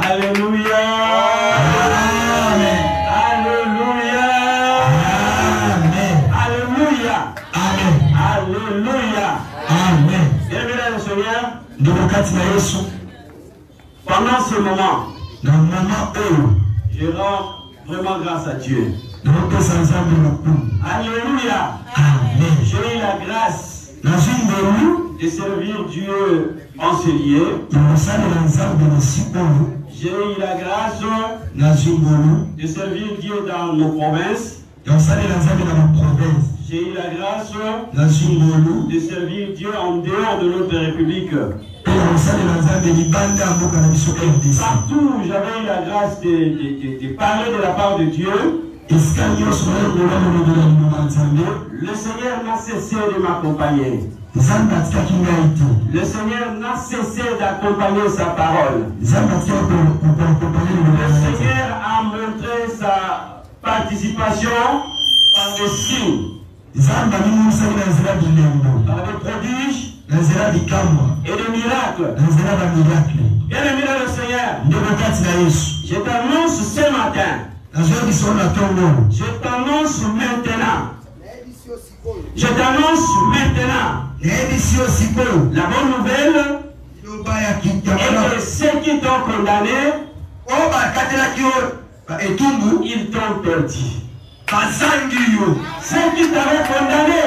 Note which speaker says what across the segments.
Speaker 1: Alléluia.
Speaker 2: Amen.
Speaker 1: Alléluia.
Speaker 2: Amen.
Speaker 1: Alléluia.
Speaker 2: Amen.
Speaker 1: Alléluia.
Speaker 2: Amen.
Speaker 1: Bien-aimé le Seigneur, pendant ce moment, je rends vraiment grâce à Dieu. Alléluia.
Speaker 2: Amen.
Speaker 1: J'ai eu la grâce de servir Dieu en ce lieu. J'ai eu la grâce de servir Dieu dans nos provinces. J'ai eu la grâce de servir Dieu en dehors de notre République. Partout où j'avais eu la grâce de parler de la part de Dieu, le Seigneur n'a cessé de m'accompagner. Le Seigneur n'a cessé d'accompagner sa parole. Le Seigneur a montré sa participation par des signes, par des prodiges et des miracles. Bien-aimé le Seigneur, je t'annonce ce matin, je t'annonce maintenant, je t'annonce maintenant, la bonne nouvelle est que ceux qui t'ont condamné, ils t'ont perdu. Ceux qui t'avaient condamné,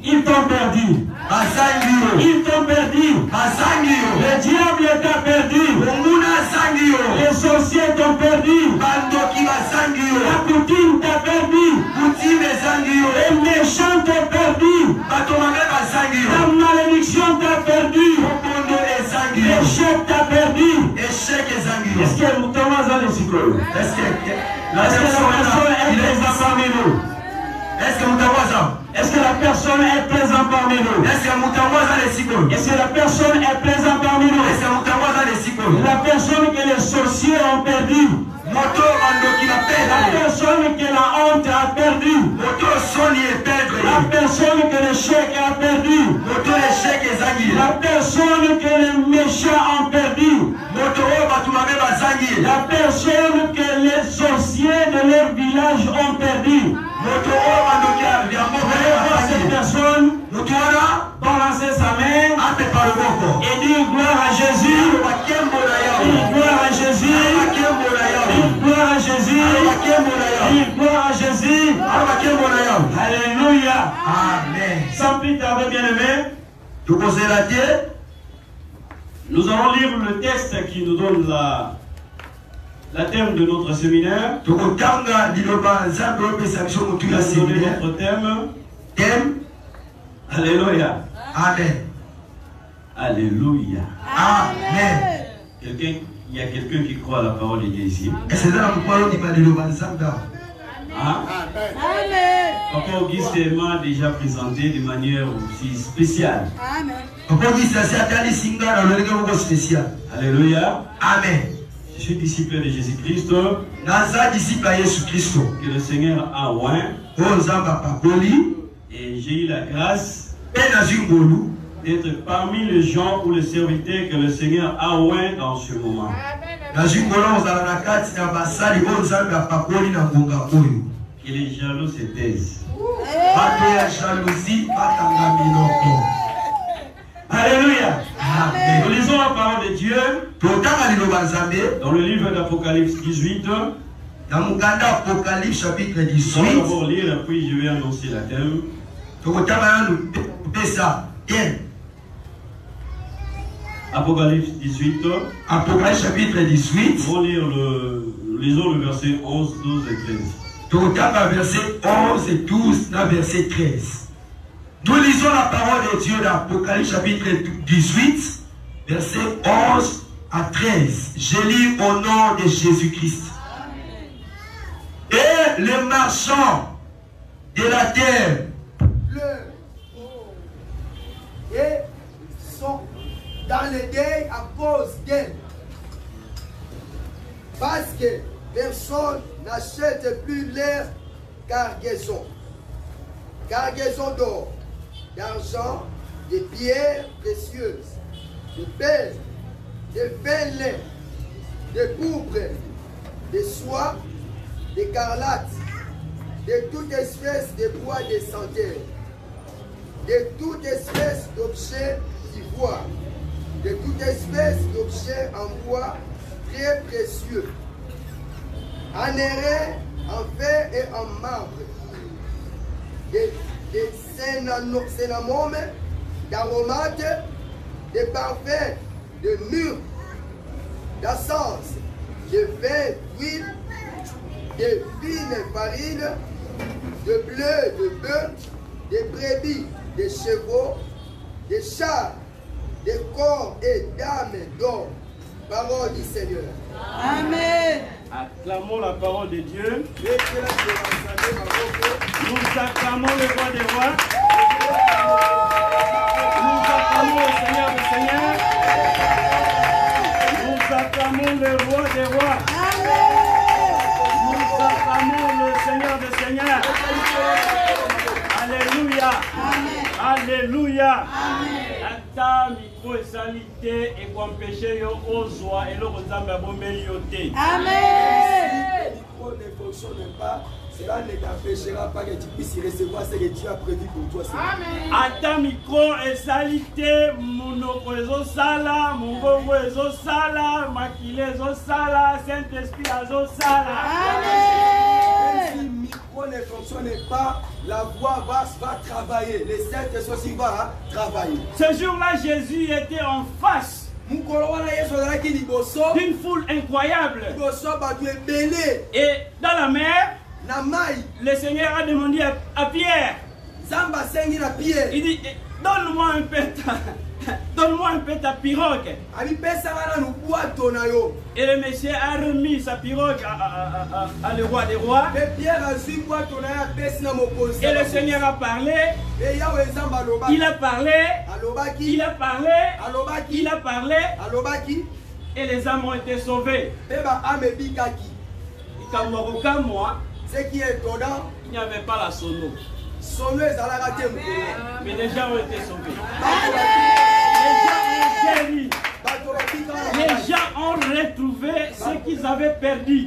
Speaker 1: ils t'ont perdu. Ils t'ont perdu. Le diable t'a perdu. Les sorciers t'ont perdu. La poutine t'a perdu. Les méchants t'ont perdu. La malédiction t'a perdu. L'échec t'a perdu. Est-ce que Thomas a les psychologues? Est-ce que la personne est présente parmi nous? Est-ce que la personne est présente parmi nous? Est-ce que la personne est présente parmi nous? La personne que les sorciers ont perdu. La personne que la honte a perdu. La personne que l'échec a perdu. La personne que les méchants ont perdu. La personne que les sorciers de leur village ont perdu. Cette personne balancer sa main et dire gloire à Jésus. Gloire à Jésus. Gloire à Jésus. Gloire à Jésus. Alléluia.
Speaker 2: Amen.
Speaker 1: Sans plus tarder, bien-aimé, nous allons lire le texte qui nous donne la thème de notre séminaire. Notre thème. Alléluia.
Speaker 2: Amen.
Speaker 1: Alléluia.
Speaker 2: Amen.
Speaker 1: Il y a quelqu'un qui croit à la parole de Dieu ici. Hein? Papa Auguste m'a déjà présenté de manière aussi spéciale.
Speaker 3: Amen.
Speaker 1: Alléluia.
Speaker 2: Amen.
Speaker 1: Je suis disciple de Jésus-Christ. Que le Seigneur a oint. Et j'ai eu la grâce d'être parmi les gens ou les serviteurs que le Seigneur a oint dans ce moment. Que les jaloux se taisent. Alléluia. Nous lisons la parole de Dieu dans le livre d'Apocalypse 18.
Speaker 2: Dans Apocalypse chapitre 18.
Speaker 1: Je vais d'abord lire, puis je vais annoncer la thème. Apocalypse 18.
Speaker 2: Apocalypse chapitre 18.
Speaker 1: Nous allons lisons le verset 11, 12 et 13.
Speaker 2: Verset 11 et 12, verset 13. Nous lisons la parole de Dieu dans Apocalypse chapitre 18, verset 11 à 13. Je lis au nom de Jésus-Christ. Et les marchands de la terre
Speaker 4: et sont dans le deuil à cause d'elle. Parce que personne n'achète plus leur cargaison. Cargaison d'or, d'argent, de pierres précieuses, de perles, de fin lait, de pourpre, de soie, d'écarlate, de toute espèce de bois de santé, de toute espèce d'objet d'ivoire, de toute espèce d'objet en bois très précieux, en airain, en fer et en marbre, de cinnamome, d'aromates, de parfums, de mûres, d'essence, de vin, d'huile, de fine farine, de bleu, de bœuf, de brebis, de chevaux, de chars, de corps et d'âmes d'or. Parole du Seigneur.
Speaker 3: Amen.
Speaker 1: Acclamons la parole de Dieu. Nous acclamons le roi des rois. Nous acclamons le Seigneur des seigneurs. Nous acclamons le roi des rois. Nous acclamons le Seigneur des seigneurs. Alléluia. Alléluia. Ata micro salité et qu'on péché yo ozwa et le rozamba bombeli yote.
Speaker 4: Amen. Si le micro ne fonctionne pas, cela ne t'empêchera pas que tu puisses recevoir ce que Dieu a prévu pour toi.
Speaker 1: Amen. Ata micro et salité monoko ezo sala, mongongo ezo sala, makile ezo sala, Saint-Esprit ezo sala.
Speaker 4: Amen. Si le micro ne fonctionne pas, la voix va travailler. Le Saint-Esprit aussi va travailler.
Speaker 1: Ce jour-là, Jésus était en face d'une foule incroyable. Et dans la mer, le Seigneur a demandé à Pierre, il dit, donne-moi un peu ta pirogue. Et le monsieur a remis sa pirogue à le roi des rois. Et le Seigneur a parlé. Il a parlé. Il a parlé. Il a parlé. Et les âmes ont été sauvées.
Speaker 4: Ce qui est étonnant,
Speaker 1: il n'y avait pas la sono. Mais les gens ont été sauvés. Les gens ont retrouvé ce qu'ils avaient perdu.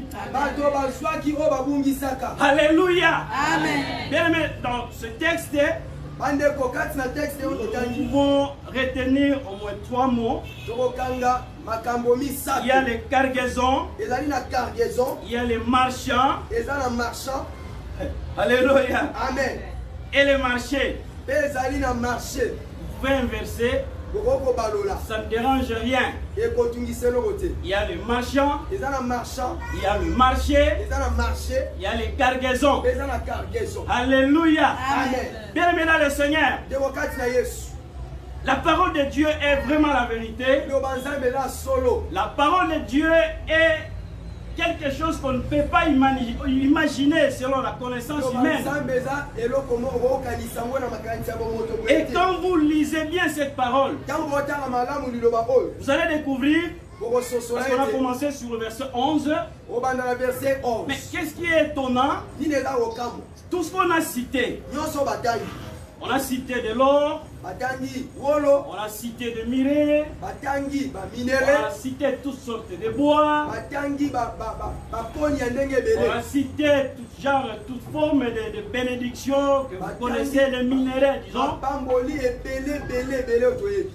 Speaker 1: Alléluia. Amen. Bien aimé, dans ce texte, nous pouvons retenir au moins 3 mots. Il y a les cargaisons, il y a les marchands. Alléluia.
Speaker 4: Amen.
Speaker 1: Et les marchés. 20 versets. Ça ne dérange rien. Il y a les marchands, il y a le marché, il y a les cargaisons. Alléluia.
Speaker 4: Amen.
Speaker 1: Bien aimé dans le Seigneur, la parole de Dieu est vraiment la vérité. La parole de Dieu est quelque chose qu'on ne peut pas imaginer selon la connaissance humaine. Et quand vous lisez bien cette parole, vous allez découvrir, parce qu'on a commencé sur le verset 11, mais qu'est-ce qui est étonnant? Tout ce qu'on a cité, on a cité de l'or, on a cité de minerais, on a cité toutes sortes de bois, on a cité tout genre, toute forme de bénédiction que vous connaissez, les minerais, disons.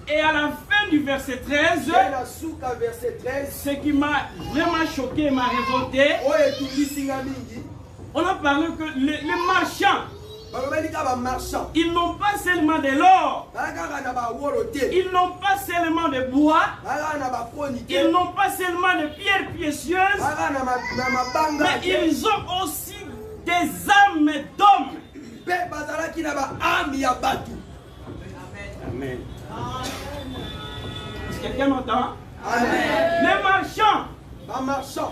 Speaker 1: Et à la fin du verset 13, ce qui m'a vraiment choqué, m'a révolté, on a parlé que les marchands, ils n'ont pas seulement de l'or, ils n'ont pas seulement de bois, ils n'ont pas seulement de pierres précieuses, mais ils ont aussi des âmes d'hommes. Amen. Est-ce que quelqu'un m'entend? Les marchands,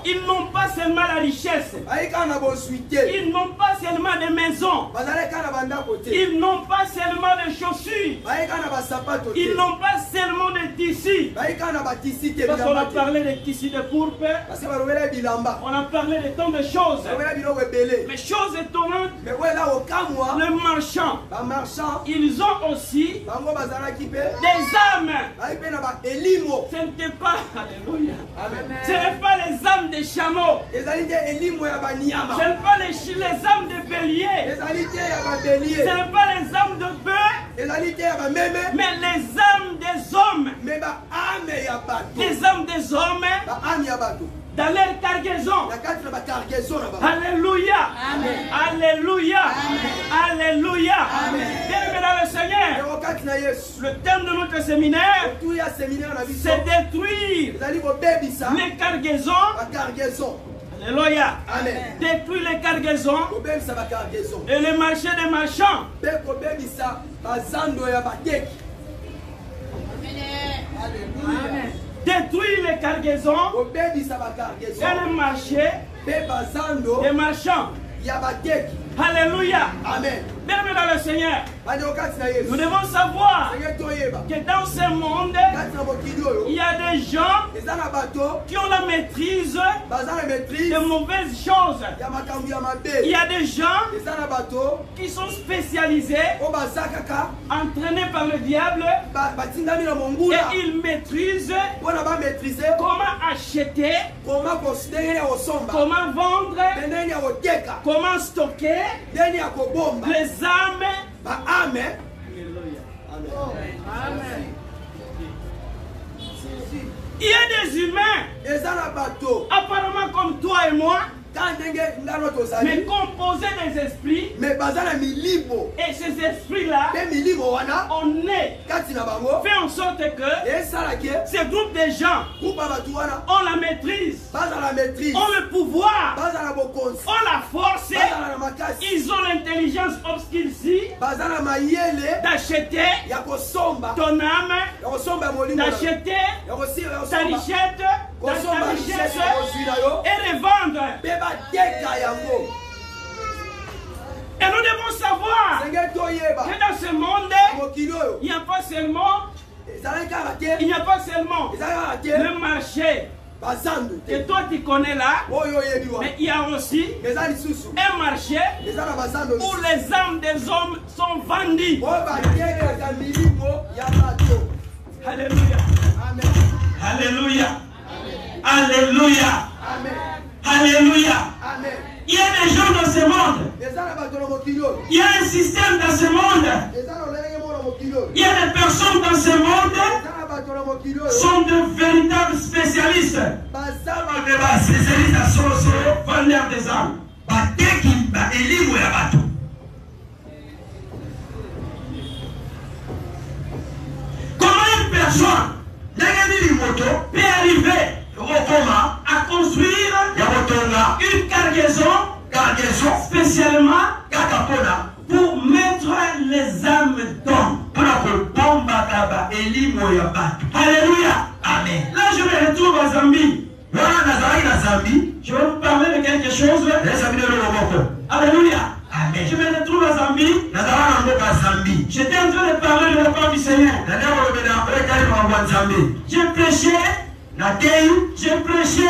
Speaker 1: ils n'ont pas seulement la richesse, ils n'ont pas seulement des maisons, ils n'ont pas seulement des chaussures, ils n'ont pas seulement des tissus. Parce qu'on a parlé des tissus de pourpre, on a parlé de tant de choses. Mais chose étonnante, le marchands,
Speaker 4: bamarchand
Speaker 1: ils ont aussi
Speaker 4: bango bazalaki mpe
Speaker 1: des âmes.
Speaker 4: bazali mpe na baelimo.
Speaker 1: Ce n'était pas, alléluia,
Speaker 4: Amen.
Speaker 1: ce n'est pas les âmes des chameaux,
Speaker 4: ezali te elimo ya banyama,
Speaker 1: ce n'est pas les âmes des béliers,
Speaker 4: ezali te ya
Speaker 1: ce
Speaker 4: babelie,
Speaker 1: n'est pas les âmes de bœufs,
Speaker 4: ezali te ya bameme,
Speaker 1: mais les âmes des hommes,
Speaker 4: me baame ya bato,
Speaker 1: les âmes des hommes
Speaker 4: baame ya bato
Speaker 1: dans leur cargaison.
Speaker 4: na kati na bacargaison na bango.
Speaker 1: Alléluia, alléluia, alléluia. Bien-aimés dans le Seigneur,
Speaker 4: yango kati na yesu
Speaker 1: le thème de notre séminaire,
Speaker 4: tu ya séminaire na biso
Speaker 1: c'est détruire
Speaker 4: ezali kobebisa
Speaker 1: les cargaisons.
Speaker 4: bacargaison.
Speaker 1: Alléluia.
Speaker 4: Amen.
Speaker 1: Détruire les cargaisons
Speaker 4: kobebisa bacargaison
Speaker 1: et le marché des marchands.
Speaker 4: mpe kobebisa bazando ya bateki. Alléluia.
Speaker 1: Détruire les cargaisons
Speaker 4: kobebisa
Speaker 1: et
Speaker 4: bacargaison
Speaker 1: le marché
Speaker 4: mpe bazando
Speaker 1: des marchands.
Speaker 4: ya bateki.
Speaker 1: Alléluia.
Speaker 4: Amen.
Speaker 1: Bien-aimés dans le Seigneur,
Speaker 4: bandeko kati na
Speaker 1: nous
Speaker 4: yesu
Speaker 1: devons savoir
Speaker 4: senge toyeba
Speaker 1: que dans ce monde,
Speaker 4: kati na mokili oyo
Speaker 1: il y a des gens
Speaker 4: eza na bato
Speaker 1: qui ont la maîtrise
Speaker 4: baza na maîtrise
Speaker 1: de mauvaises choses.
Speaker 4: ya makambo ya
Speaker 1: Il y
Speaker 4: mabe.
Speaker 1: a des gens
Speaker 4: eza na bato
Speaker 1: qui sont spécialisés,
Speaker 4: oyo baza kaka
Speaker 1: entraînés par le diable,
Speaker 4: batindami na
Speaker 1: et
Speaker 4: mongula
Speaker 1: ils maîtrisent
Speaker 4: mpona bamaîtrise
Speaker 1: comment acheter,
Speaker 4: ndenge ya kosomba
Speaker 1: comment vendre,
Speaker 4: mpe ndenge ya koteka
Speaker 1: comment stocker
Speaker 4: ndenge ya kobomba
Speaker 1: les âmes.
Speaker 4: baame.
Speaker 1: Il y a des humains,
Speaker 4: eza na bato
Speaker 1: apparemment comme toi et moi,
Speaker 4: ka ndenge ngano
Speaker 1: mais
Speaker 4: tozali
Speaker 1: composés des esprits.
Speaker 4: me baza na milimo
Speaker 1: Et ces esprits-là,
Speaker 4: mpe milimo wana
Speaker 1: on est
Speaker 4: kati na bango
Speaker 1: fait en sorte que
Speaker 4: esalaki
Speaker 1: ces groupes de gens
Speaker 4: groupe ya bato wana
Speaker 1: ont la maîtrise,
Speaker 4: baza na maîtrise
Speaker 1: ont le pouvoir,
Speaker 4: baza na bokonzi
Speaker 1: ont la force,
Speaker 4: baza na makasi
Speaker 1: ils ont l'intelligence obscurcie
Speaker 4: baza na mayele
Speaker 1: d'acheter
Speaker 4: ya kosomba
Speaker 1: ton âme,
Speaker 4: ya kosomba ya molimo na-
Speaker 1: d'acheter
Speaker 4: ya kosila ya
Speaker 1: ta
Speaker 4: kosomba
Speaker 1: richesse, ta
Speaker 4: kosomba richesse
Speaker 1: richesse
Speaker 4: ya kozwi na yo
Speaker 1: et revendre.
Speaker 4: mpe bateka yango.
Speaker 1: Et nous devons savoir
Speaker 4: senge toyeba
Speaker 1: que dans ce monde,
Speaker 4: na mokili oyo
Speaker 1: il n'y a pas seulement,
Speaker 4: ezalaki kaka
Speaker 1: il
Speaker 4: te
Speaker 1: n'y a pas seulement
Speaker 4: ezalaki kaka te
Speaker 1: le marché
Speaker 4: bazando
Speaker 1: que
Speaker 4: te
Speaker 1: toi tu connais là,
Speaker 4: oyo oyebi wana
Speaker 1: mais il y a aussi
Speaker 4: eza lisusu
Speaker 1: un marché
Speaker 4: eza na bazando
Speaker 1: où les âmes des hommes sont vendues.
Speaker 4: oyo batekaka milimo ya bato.
Speaker 1: Alléluia.
Speaker 4: Amen.
Speaker 2: Alléluia. Alléluia.
Speaker 4: Amen.
Speaker 2: Alléluia.
Speaker 4: Amen.
Speaker 2: Il y a des gens dans ce monde.
Speaker 4: eza na bato na mokili oyo
Speaker 2: Il y a un système dans ce monde.
Speaker 4: eza na lolenge moko na mokili oyo
Speaker 2: Il y a des personnes dans ce monde
Speaker 4: eza na bato na mokili oyo
Speaker 2: sont de véritables spécialistes.
Speaker 4: baza
Speaker 2: Spécialistes à solo vendeurs des âmes. Bateki ba elimu ya bato. Comment une personne peut arriver à construire une cargaison spécialement pour mettre les âmes d'hommes. Alléluia. Amen. Là, je me retrouve à Zambie. Je vais vous parler de quelque chose. Alléluia. Amen. Je me retrouve à Zambie. J'étais en train de parler de la part du Seigneur. J'ai prêché. J'ai prêché.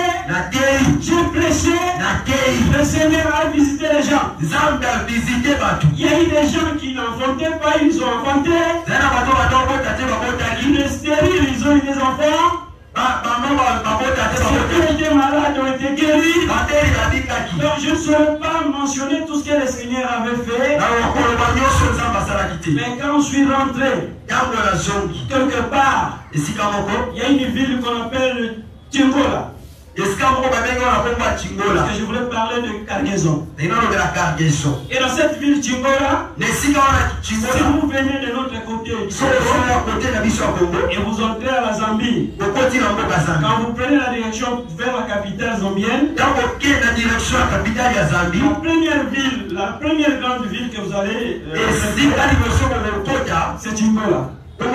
Speaker 2: Le Seigneur a visité les gens. Il y a eu des gens qui n'enfantaient pas, ils ont enfanté. Ils étaient stériles, ils ont eu des enfants. Ceux qui étaient malades ont été guéris. Donc je ne saurais pas mentionner tout ce que le Seigneur avait fait. Mais quand je suis rentré quelque part, il y a une ville qu'on appelle Tingola. Parce que je voulais parler de cargaison. Et dans cette ville Tingola, si vous venez de l'autre côté et vous entrez à la Zambie, quand vous prenez la direction vers la capitale zambienne, la première grande ville que vous allez c'est Tingola. Je ne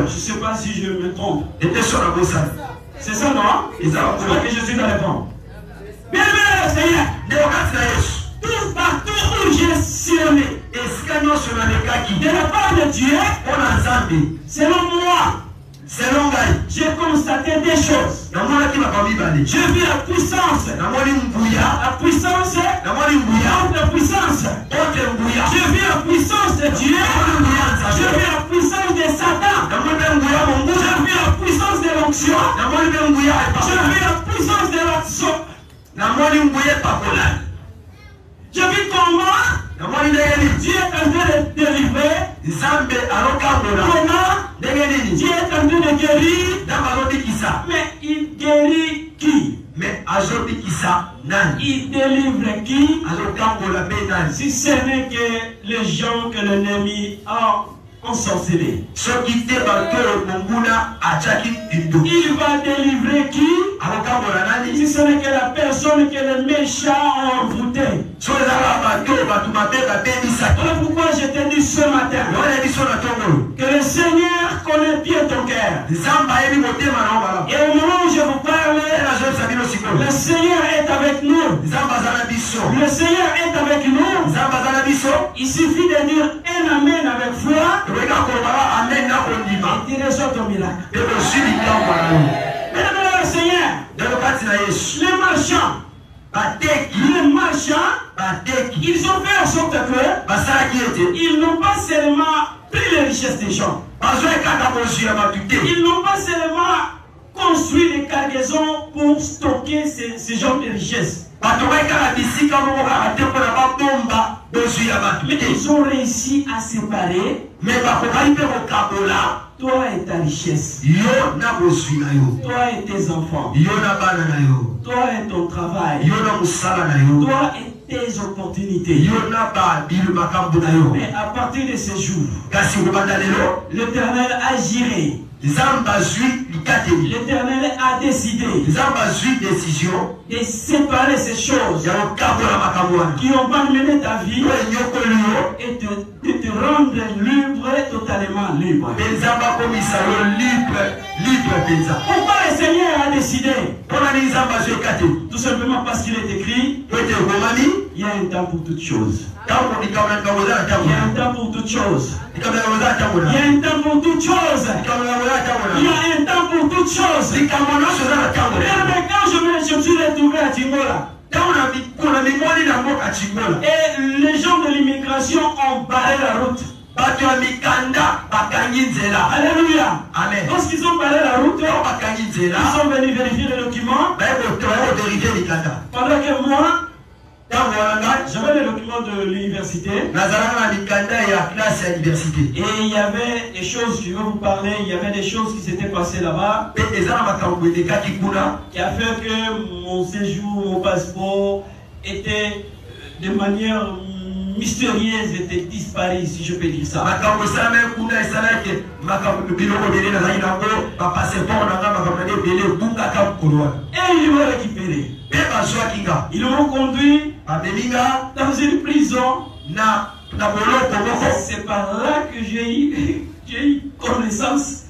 Speaker 2: sais pas si je me trompe. C'est ça, non? Je crois que je suis dans les bons. Bien, Seigneur, tout partout où j'ai sillonné, de la part de Dieu, selon moi, j'ai constaté des choses. J'ai vu la puissance. La puissance. Autre puissance. J'ai vu la puissance
Speaker 1: J'ai vu comment Dieu est en train de délivrer. Comment Dieu est en train de guérir. Mais il guérit qui? Il délivre qui? Si ce n'est que les gens que l'ennemi a ensorcelés. Il va délivrer qui? Si ce n'est que la personne que les méchants ont envoûté. Voilà pourquoi je te dis ce matin que le Seigneur connaît bien ton cœur. Et au moment où je vous parle, le Seigneur est avec nous. Le Seigneur est avec nous. Il suffit de dire un amen avec foi. Et tu reçois ton miracle. Mesdames le Seigneur, les marchands, ils ont fait en sorte que ils n'ont pas seulement pris les richesses des gens. Ils n'ont pas seulement construit des cargaisons pour stocker ces genres de richesses. Mais ils ont réussi à séparer toi et ta richesse, toi et tes enfants, toi et ton travail, toi et tes opportunités. Mais à partir de ce jour, l'Éternel agirait. L'Éternel a décidé de séparer ces choses qui ont malmené ta vie et de te rendre libre, totalement libre. Pourquoi le Seigneur a décidé? Tout simplement parce qu'il est écrit, il y a un temps pour toutes choses. Il y a un temps pour toutes choses. Il y a un temps pour toutes choses. Il y a un temps pour toutes choses. Regardez, quand je me suis retrouvé à Tingola, et les gens de l'immigration ont barré la route. Alléluia. Amen. Lorsqu'ils ont barré la route, ils sont venus vérifier les documents. Pendant que moi, j'avais les documents de l'université. Et il y avait des choses, je vais vous parler, il y avait des choses qui s'étaient passées là-bas, qui a fait que mon séjour, mon passeport était de manière mystérieuse, était disparu, si je peux dire ça. Et ils m'ont récupéré. Ils m'ont conduit dans une prison. C'est par là que j'ai eu connaissance.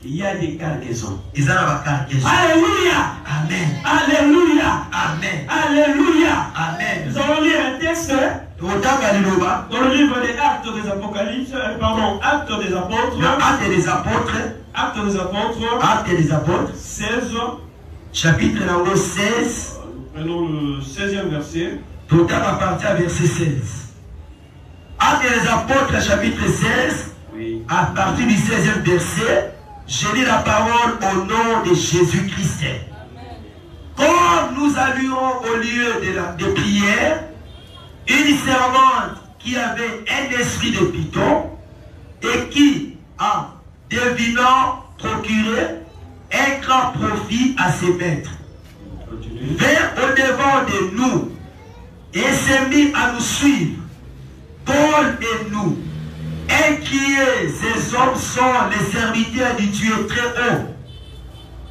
Speaker 1: Il y a des cargaisons. Alléluia. Amen. Alléluia. Amen. Alléluia. Amen. Nous allons lire un texte dans le livre des Actes des Apocalypses, Actes des Apôtres. Actes des Apôtres. 16.
Speaker 2: Chapitre 16.
Speaker 1: Prenons le 16e verset.
Speaker 2: Tout à partir à verset 16. Actes des Apôtres, chapitre 16.
Speaker 1: Oui.
Speaker 2: À partir du 16e verset, je lis la parole au nom de Jésus-Christ. Quand nous allions au lieu de prière, une servante qui avait un esprit de python et qui, en devinant procurer un grand profit à ses maîtres, vint au devant de nous et s'est mis à nous suivre. Paul et nous, inquiets, ces hommes sont les serviteurs du Dieu très haut,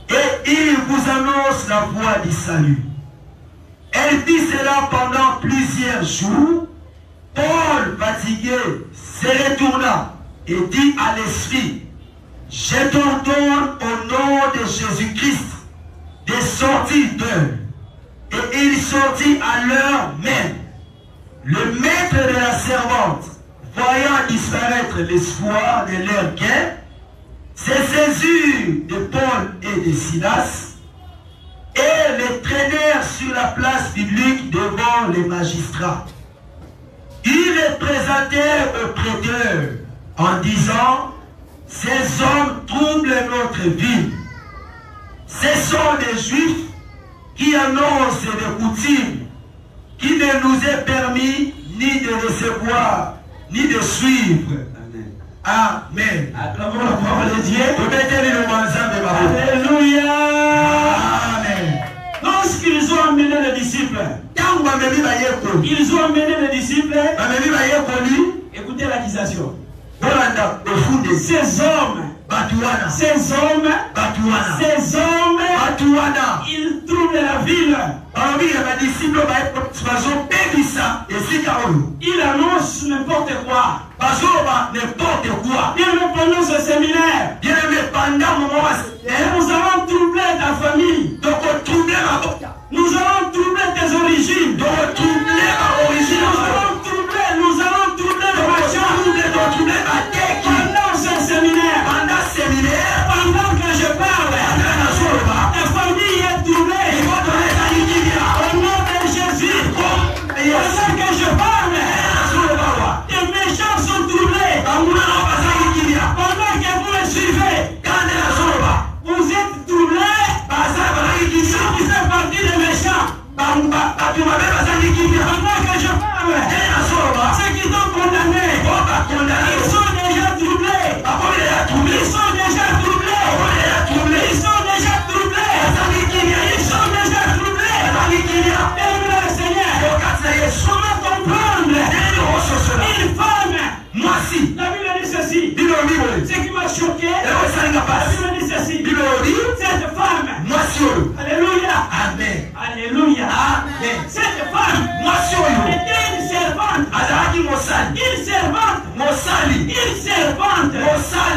Speaker 2: et ils vous annoncent la voie du salut. Elle dit cela pendant plusieurs jours. Paul, fatigué, se retourna et dit à l'esprit: je t'ordonne au nom de Jésus-Christ de sortir d'eux. Et il sortit à l'heure même. Le maître de la servante, voyant disparaître l'espoir de leur gain, se saisit de Paul et de Silas et les traînèrent sur la place publique devant les magistrats. Ils les présentèrent au prêteur en disant: ces hommes troublent notre ville. Ce sont des Juifs qui annonce des coutumes qui ne nous est permis ni de recevoir, ni de suivre. Amen.
Speaker 1: Acclamons la parole de Dieu.
Speaker 2: Alléluia.
Speaker 1: Amen. Lorsqu'ils ont amené les disciples, écoutez l'accusation. Ces hommes, ils troublent la ville. Ils annoncent n'importe quoi. Bien pendant ce séminaire, nous allons troubler ta famille. Nous allons troubler tes origines. Nous allons troubler le machin. Pendant ce séminaire, pendant que je parle, ta famille est troublée. Au nom de Jésus, pendant que je parle, les méchants sont troublés. Pendant que vous me suivez, vous êtes troublés. Vous faites partie des méchants. Pendant que je parle, ceux qui sont condamnés, ils sont déjà troublés. Ils sont déjà troublés. Ils sont déjà troublés. Ils sont déjà troublés. Aime le Seigneur. Comment comprendre une femme? La Bible dit ceci. Ce qui m'a choqué, la Bible dit ceci. Cette femme. Alléluia.
Speaker 2: Amen.
Speaker 1: Alléluia.
Speaker 2: Amen.
Speaker 1: Cette femme était une servante. Une servante. Une servante.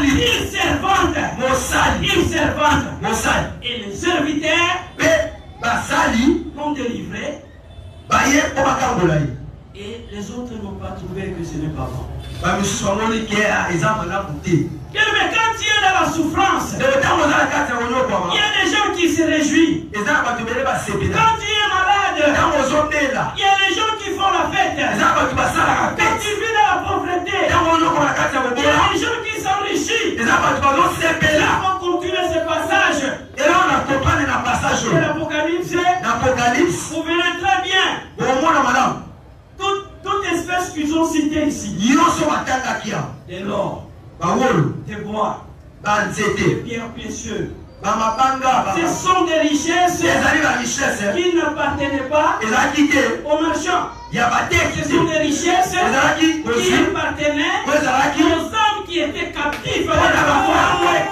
Speaker 1: Une servante. Une servante. Et les serviteurs l'ont délivré. Et les autres n'ont pas trouvé que ce n'est pas bon. Mais quand tu es dans la souffrance, il y a des gens qui se réjouissent. Quand tu es malade, il y a des gens qui font la fête. Quand tu vis dans la pauvreté, il y a des gens qui s'enrichissent. Il faut continuer ce passage. De l'Apocalypse, vous verrez très bien. Toute espèce qu'ils ont citée ici. De l'or, des bois, des pierres précieuses. Ce sont des richesses qui n'appartenaient pas aux marchands. Ce sont des richesses qui appartenaient aux hommes qui étaient captifs. Bien-aimés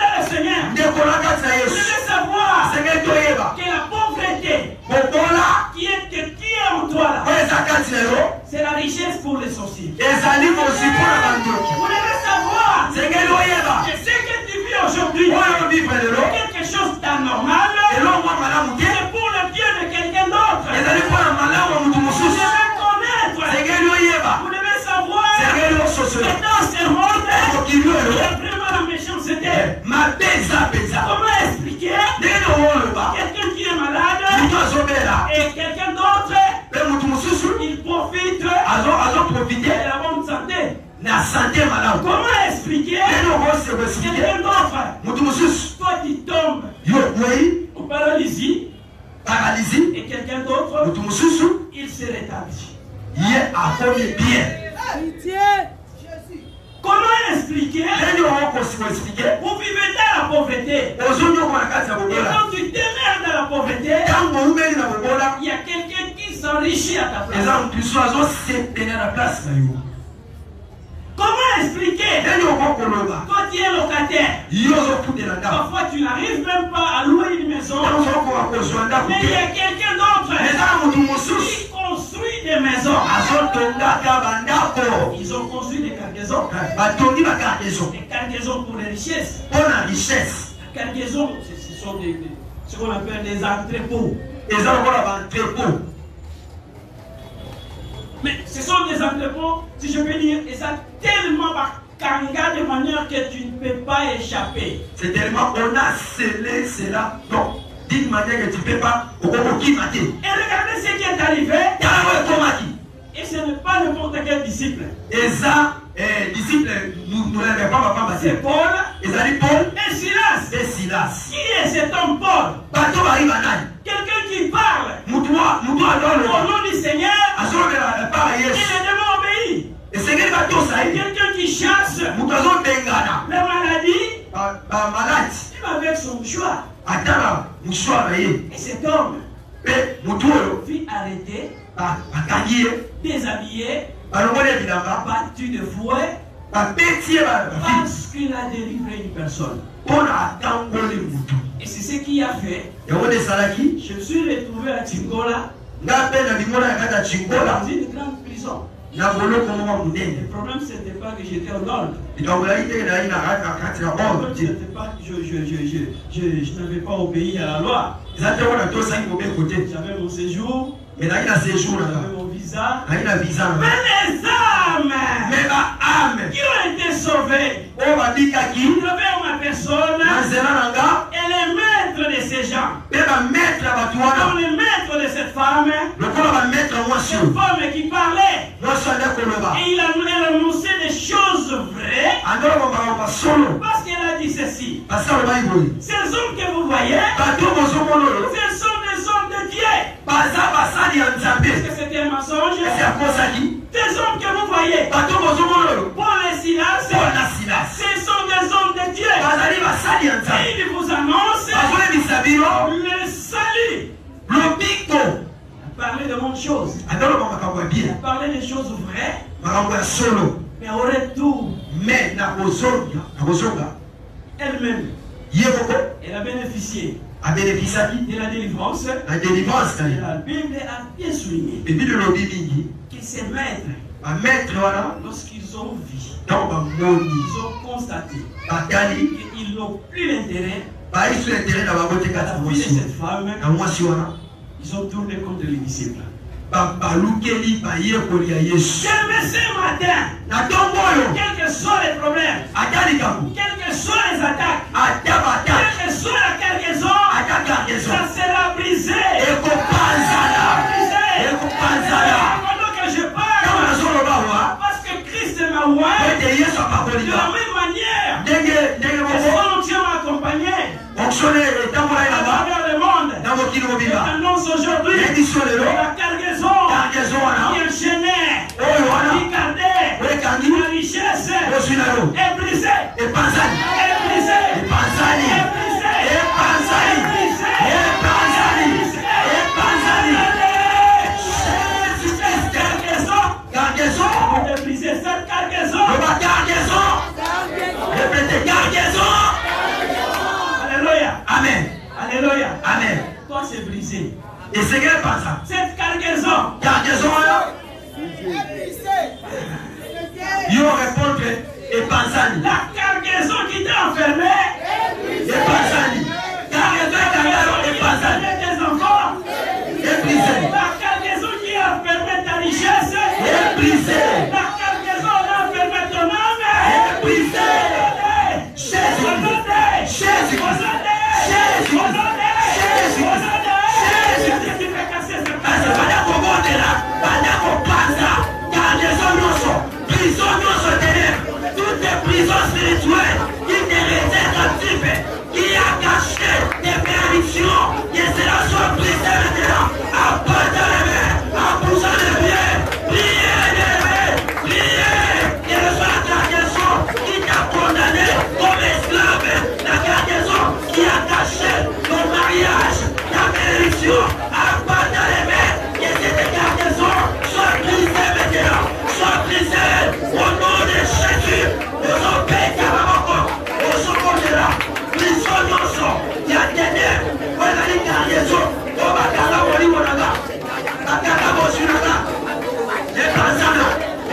Speaker 1: dans le Seigneur, vous devez savoir que la pauvreté qui est en toi là, c'est la richesse pour les sorciers. Vous devez savoir que ce que tu vis aujourd'hui est quelque chose d'anormal. C'est pour le bien de quelqu'un d'autre. Vous devez connaître. Vous devez savoir que dans ce monde, il y a vraiment la méchanceté. Comment expliquer quelqu'un qui est malade et quelqu'un d'autre, il profite de la bonne santé. Comment expliquer quelqu'un d'autre, toi tu tombes en paralysie et quelqu'un d'autre, il se rétablit. Comment expliquer? Vous vivez dans la pauvreté. Et quand tu demeures dans la pauvreté, il y a quelqu'un qui s'enrichit à ta place. Comment expliquer? Toi tu es locataire. Parfois tu n'arrives même pas à louer une maison. Mais il y a quelqu'un d'autre qui construit des maisons. Ils ont construit des cargaisons. Des cargaisons pour les richesses. La cargaison, ce sont ce qu'on appelle des entrepôts. Mais ce sont des entrepôts, si je peux dire, et ça tellement kanga de manière que tu ne peux pas échapper.
Speaker 2: C'est tellement on a scellé cela. Donc, d'une manière que tu ne peux pas. Et
Speaker 1: regardez ce qui est arrivé. Et ce n'est pas n'importe quel disciple.
Speaker 2: Et ça, disciple, nous l'avons pas.
Speaker 1: C'est Paul.
Speaker 2: Et Silas.
Speaker 1: Et Silas. Qui est cet homme Paul? Quelqu'un qui parle au
Speaker 2: Mutu
Speaker 1: nom du Seigneur,
Speaker 2: azolobela epai ya
Speaker 1: et
Speaker 2: Yesu.
Speaker 1: les démons obéissent.
Speaker 2: Esengeli batosa ye.
Speaker 1: Quelqu'un qui chasse
Speaker 2: Mutu azobengana.
Speaker 1: la maladie,
Speaker 2: Malade.
Speaker 1: même avec son mouchoir.
Speaker 2: Atala mushwara ye.
Speaker 1: Et cet homme
Speaker 2: Pe mutu oyo
Speaker 1: fut arrêté,
Speaker 2: bakangi ye.
Speaker 1: déshabillé,
Speaker 2: Balongoli bilamba.
Speaker 1: battu de fouet,
Speaker 2: Babeti ye bafili.
Speaker 1: parce qu'il a délivré une personne.
Speaker 2: Mpona atangoli mutu.
Speaker 1: Et c'est ce qu'il a fait.
Speaker 2: Yango nde esalaki.
Speaker 1: Je me suis retrouvé à Tingola,
Speaker 2: Nga mpe na bimona ya kati ya Chingola.
Speaker 1: dans une grande prison.
Speaker 2: Na boloko moko
Speaker 1: Le
Speaker 2: monene.
Speaker 1: problème, c'était pas que j'étais au nord.
Speaker 2: Likambo ya ite na ye na kati ya
Speaker 1: Le problème,
Speaker 2: ordre.
Speaker 1: c'était pas que je n'avais pas obéi à la loi.
Speaker 2: Eza te wana tosali mobeko te.
Speaker 1: J'avais mon séjour,
Speaker 2: Mais nazali na séjour
Speaker 1: j'avais
Speaker 2: nanga.
Speaker 1: mon visa.
Speaker 2: Nazali na visa nanga.
Speaker 1: Mais les âmes
Speaker 2: Mais baame
Speaker 1: qui ont été sauvées,
Speaker 2: oyo babikaki
Speaker 1: envers ma personne,
Speaker 2: na nzela nanga
Speaker 1: et les maîtres de ces gens,
Speaker 2: mpe bamaître ya bato
Speaker 1: comme
Speaker 2: wana
Speaker 1: les maîtres de cette femme,
Speaker 2: lokola bamaître mwasi
Speaker 1: cette
Speaker 2: oyo
Speaker 1: femme qui parlait,
Speaker 2: mwasi ande koloba
Speaker 1: et elle annonçait des choses vraies,
Speaker 2: andoloba makambo solo
Speaker 1: parce qu'elle a dit ceci.
Speaker 2: basi alobai boye
Speaker 1: Ces hommes que vous voyez,
Speaker 2: bato bozomona oyo
Speaker 1: ce sont des hommes de Dieu.
Speaker 2: baza basali ya nzambe
Speaker 1: Est-ce que c'était un mensonge?
Speaker 2: esi akosaki
Speaker 1: Ces hommes que vous voyez,
Speaker 2: bato bozomona oyo
Speaker 1: Paul et Silas,
Speaker 2: paul na silas
Speaker 1: ce sont des hommes de Dieu.
Speaker 2: bazali basali ya nzambe
Speaker 1: Et il vous annonce
Speaker 2: bazoyebisa bino
Speaker 1: le salut.
Speaker 2: lobiko
Speaker 1: Il a parlé de bonnes choses.
Speaker 2: andoloba makambo ya
Speaker 1: Il a
Speaker 2: bien
Speaker 1: parlé des choses vraies,
Speaker 2: makambo ya solo
Speaker 1: mais au retour,
Speaker 2: mais na kozonga
Speaker 1: elle-même,
Speaker 2: ye moko
Speaker 1: elle a bénéficié
Speaker 2: abénéfisaki
Speaker 1: de la délivrance.
Speaker 2: na délivrance na
Speaker 1: Et
Speaker 2: ye
Speaker 1: la Bible a bien souligné
Speaker 2: ebi lobi mingi
Speaker 1: que ces maîtres,
Speaker 2: bamaître wana
Speaker 1: lorsqu'ils ont vu,
Speaker 2: ntango bamoni
Speaker 1: ils ont constaté
Speaker 2: batali
Speaker 1: qu'ils n'ont plus l'intérêt
Speaker 2: baisu intere na bango te
Speaker 1: à
Speaker 2: kati
Speaker 1: la
Speaker 2: ya
Speaker 1: vie de
Speaker 2: mwasi
Speaker 1: cette femme.
Speaker 2: na mwasi wana
Speaker 1: Ils ont tourné contre les disciples.
Speaker 2: balukeli bayekoli ya yesu
Speaker 1: J'aimerais ce matin,
Speaker 2: na ntongo oyo
Speaker 1: quels que soient les problèmes,
Speaker 2: ata likambo
Speaker 1: quelles que soient les attaques,
Speaker 2: ata batake
Speaker 1: quelle que soit la cargaison,
Speaker 2: ata gargaison
Speaker 1: ça sera brisé.
Speaker 2: ekopanzala
Speaker 1: Brisé.
Speaker 2: ekopanzala
Speaker 1: Pendant que je
Speaker 2: ntango
Speaker 1: parle,
Speaker 2: nazoloba wa
Speaker 1: parce que Christ m'a oint,
Speaker 2: ete yesu
Speaker 1: de la
Speaker 2: apakolika
Speaker 1: même manière,
Speaker 2: ndenge
Speaker 1: et
Speaker 2: moko
Speaker 1: son onction m'a accompagné
Speaker 2: fonctionne etambola ye
Speaker 1: à
Speaker 2: naba
Speaker 1: travers le monde.
Speaker 2: na mokili
Speaker 1: Je
Speaker 2: mobimba
Speaker 1: t'annonce aujourd'hui
Speaker 2: yebiso lelo
Speaker 1: la cargaison
Speaker 2: gargaison wana
Speaker 1: qui enchaînait,
Speaker 2: oyo wana
Speaker 1: qui gardait
Speaker 2: oyekangi
Speaker 1: la richesse
Speaker 2: ozwi na yo
Speaker 1: est brisée.
Speaker 2: epanzali
Speaker 1: Est brisée.
Speaker 2: epanzali
Speaker 1: Est brisée.
Speaker 2: epanzali epanzali epanzali jésus christ gargaison
Speaker 1: Est brisée. Cette cargaison.
Speaker 2: loba gargaison répétez gargaison
Speaker 1: Alléluia.
Speaker 2: amen
Speaker 1: Alléluia.
Speaker 2: amen
Speaker 1: Toi, c'est brisé.
Speaker 2: esengeli epanza
Speaker 1: Cette cargaison.
Speaker 2: gargaison oyo yo répondre epanzali
Speaker 1: La cargaison qui t'a enfermé.
Speaker 2: epanzali gargaison ekangalo epanzali
Speaker 1: Tes enfants.
Speaker 2: ebrise
Speaker 1: La cargaison qui a enfermé ta richesse.
Speaker 2: ebrise
Speaker 1: La cargaison qui a enfermé ton âme.
Speaker 2: ebrise jésus jésus jésus kasi banda kobondela banda kopanza gargaison nyonso prison nyonso ténèbre toutes les prisons spirituelles qui te retiennent captif qui a caché des bénédictions que cela soit brisé maintenant à part de les mains en poussant les pieds priez que reçoit la gargaison qui t'a condamné comme esclave la gargaison qui a caché ton mariage ta bénédiction à part de les mains que cette gargaison soit brisée maintenant soit brisée au nom de Jésus ozopeka maboko ozokotela prison nyonso ya ténèbre ezali gargaison o bakanga molimo nanga bakanga bozwi nanga epanzana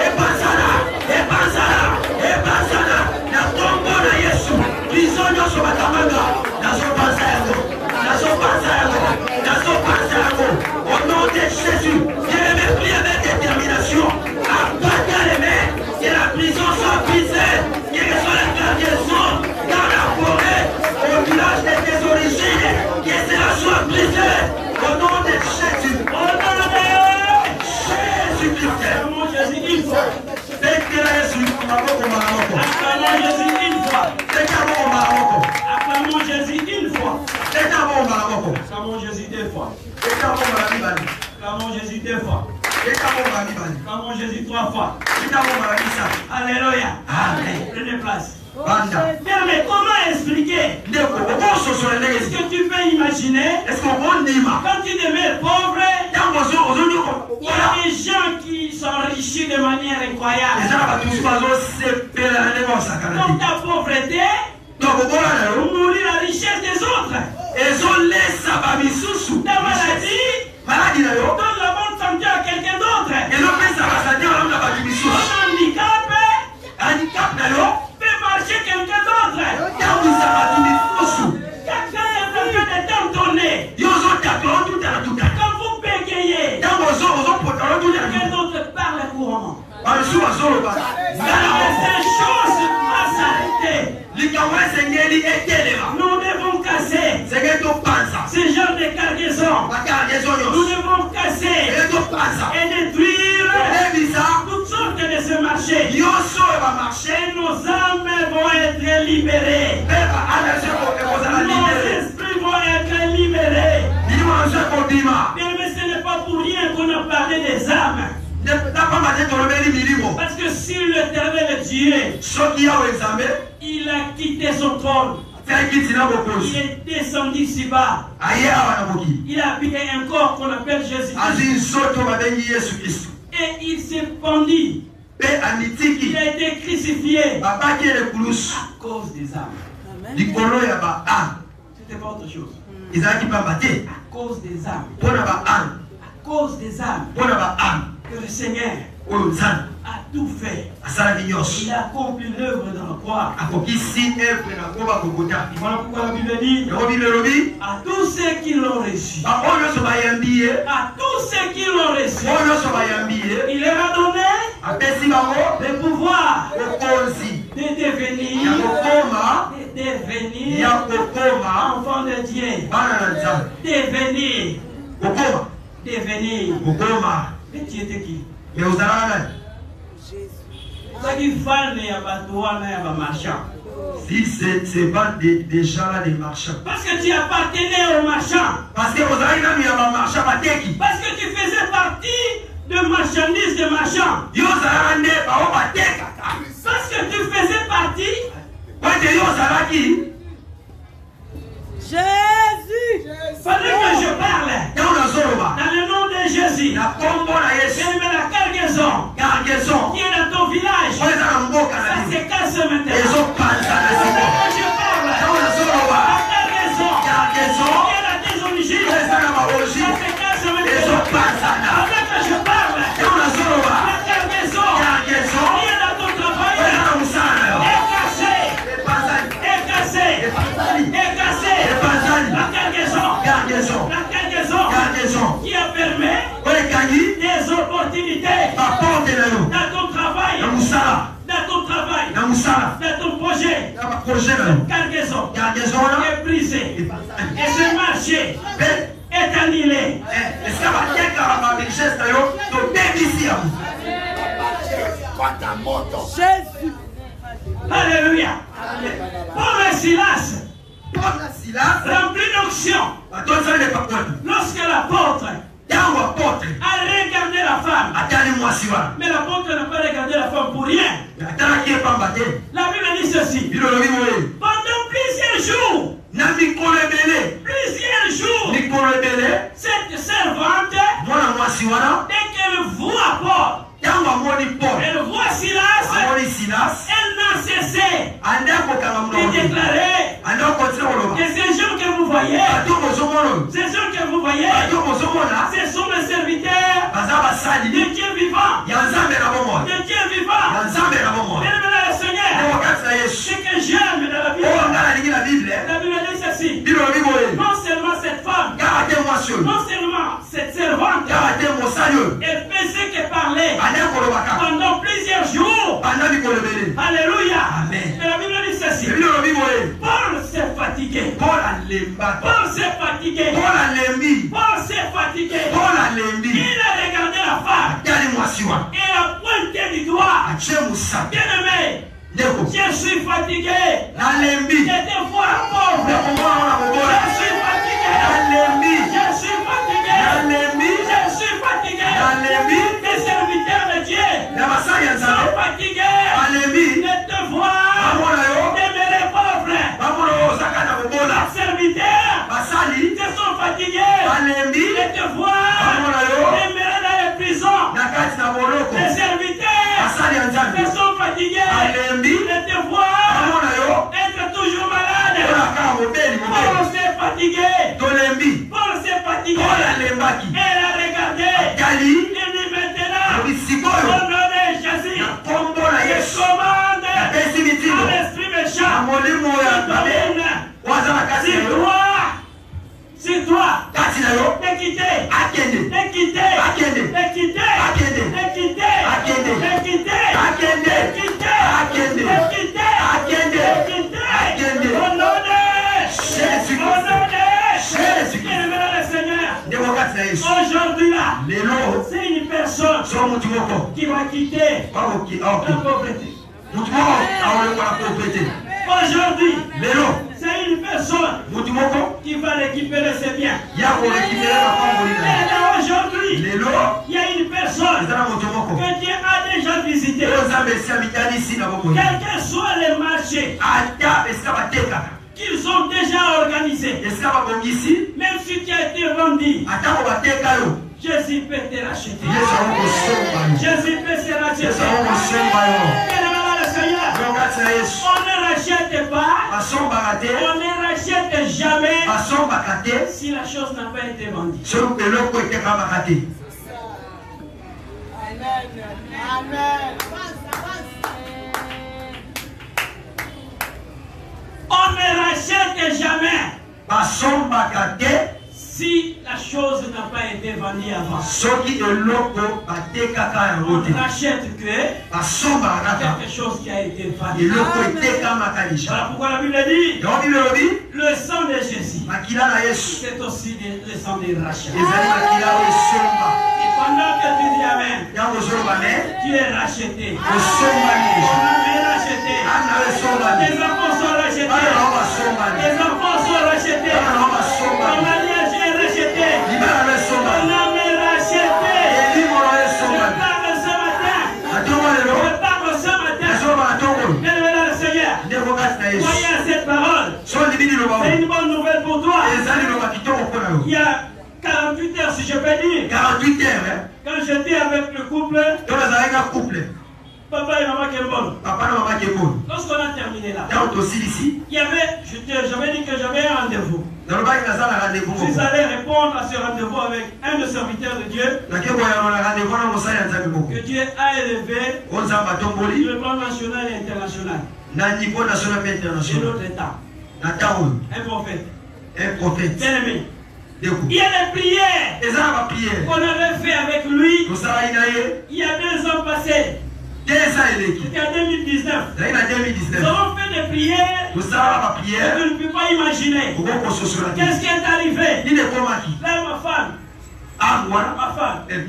Speaker 2: epanzana epanzana epanzana na nkombo na yesu prison nyonso bakanganga nazopanza yango nazopanza yango nazopanza yango au nom de Jésus je me prie avec détermination à battre les mains que la prison soit brisée que soit la gargaison dans la forêt au village de tes origines que cela soit brisé au nom de Jésus au nom de Jésus Christ
Speaker 1: Acclamons Jésus une fois.
Speaker 2: tekela yesu maboko makamoko
Speaker 1: Acclamons Jésus une fois.
Speaker 2: teka moko makamoko
Speaker 1: Acclamons Jésus une fois.
Speaker 2: teka moko makamoko
Speaker 1: Jésus 2 fois. Clamons Jésus 3 fois. Alléluia.
Speaker 2: Amen.
Speaker 1: Prenez place.
Speaker 2: Banda.
Speaker 1: Mais comment expliquer? Est-ce que tu peux imaginer quand tu demeures pauvre, il y a des gens qui s'enrichissent de manière incroyable. Donc ta pauvreté nourrit la richesse des autres. Ta maladie donne la bonne santé à quelqu'un d'autre. Ton handicap fait marcher quelqu'un d'autre. Quelqu'un est en train de t'entonner. Quand vous bégayez, quelqu'un d'autre parle couramment. Ces choses à s'arrêter. Nous devons casser ce genre de cargaison. Nous devons casser et détruire toutes sortes de ce marché. Et nos âmes vont être libérées. Nos esprits vont être libérés. Mais ce n'est pas pour rien qu'on a parlé des âmes. Parce que si l'Éternel est Dieu, il a quitté son trône. Il est descendu si bas. Il a habité un corps qu'on appelle Jésus. Et il s'est pendu. Il a été crucifié à cause des âmes. C'était pas autre chose. À cause des âmes. À cause des âmes. Que le Seigneur a tout fait. Il a accompli l'œuvre dans la croix. Voilà pourquoi la Bible dit à tous ceux qui l'ont reçu. À tous ceux qui l'ont reçu. Il leur a donné le pouvoir de devenir enfants de Dieu. Devenir. Mais tu étais qui?
Speaker 2: Si c'est pas des gens là, des marchands.
Speaker 1: Parce que tu appartenais aux marchands.
Speaker 2: Parce que
Speaker 1: tu faisais partie de marchandises de marchands. Parce que tu faisais partie. Jésus. Pendant que je parle, dans le nom de Jésus, mais la cargaison qui est dans ton village, ça se casse maintenant. Pendant que je parle, la cargaison qui est dans tes origines, ça se casse maintenant. Pendant que je parle, la cargaison qui est dans ton travail est cassée. La cargaison qui a permis des opportunités dans ton travail, dans ton projet. La cargaison est brisée et ce marché est annulé. Jésus. Alléluia. Paul et Silas remplis d'onction. Lorsque l'apôtre a regardé la femme, mais l'apôtre n'a pas regardé la femme pour rien. La Bible dit ceci. Pendant plusieurs jours, cette servante, dès qu'elle voit Paul, elle voit Silas, elle n'a cessé de déclarer que ces gens que vous voyez, ce sont les serviteurs de Dieu vivant. Bien-aimé le Seigneur, ce que j'aime dans la Bible, la Bible dit ceci. Non seulement cette femme, non seulement cette servante, elle faisait que parler pendant plusieurs jours. Alléluia.
Speaker 2: Amen.
Speaker 1: Mais la Bible dit ceci. Paul s'est fatigué. Il a regardé la femme et a pointé du doigt. Bien-aimé, je suis fatigué. J'étais voir pauvre. Je suis fatigué. personne qui va quitter la pauvreté. Aujourd'hui, c'est une personne qui va récupérer ses biens. Et là, aujourd'hui, il y a une personne que Dieu a déjà visité. Quels que soient les marchés qu'ils ont déjà organisés, même si tu as été vendu, Jésus peut te racheter. Jésus peut se racheter. On ne rachète pas, on ne rachète jamais si la chose n'a pas été vendue. Amen. On ne rachète jamais si la chose n'a pas été vendue avant. On rachète que quelque chose qui a été vendu. Voilà pourquoi la Bible dit le sang de Jésus, c'est aussi le sang des rachats. Et pendant que tu dis Amen, tu es racheté. On est racheté. Les enfants sont rachetés. Les enfants sont rachetés. Ton mariage est racheté. Ton âme est rachetée. Je parle ce matin. Bien-aimé le Seigneur, voyez cette parole. C'est une bonne nouvelle pour toi. Il y a 48 heures, si je peux dire.
Speaker 2: 48 heures, hein?
Speaker 1: Quand j'étais avec le couple, papa et maman Kembon. Lorsqu'on a terminé là, il y avait, j'avais dit que j'avais un rendez-vous. Je suis allé répondre à ce rendez-vous avec un des serviteurs de Dieu que Dieu a élevé sur le plan national et international. C'est notre état. Un prophète. Bien-aimé. Il y a des prières qu'on avait fait avec lui il y a 2 ans passés. C'était en 2019. Nous avons fait des prières que je ne peux pas imaginer. Qu'est-ce qui est arrivé? Là, ma femme, elle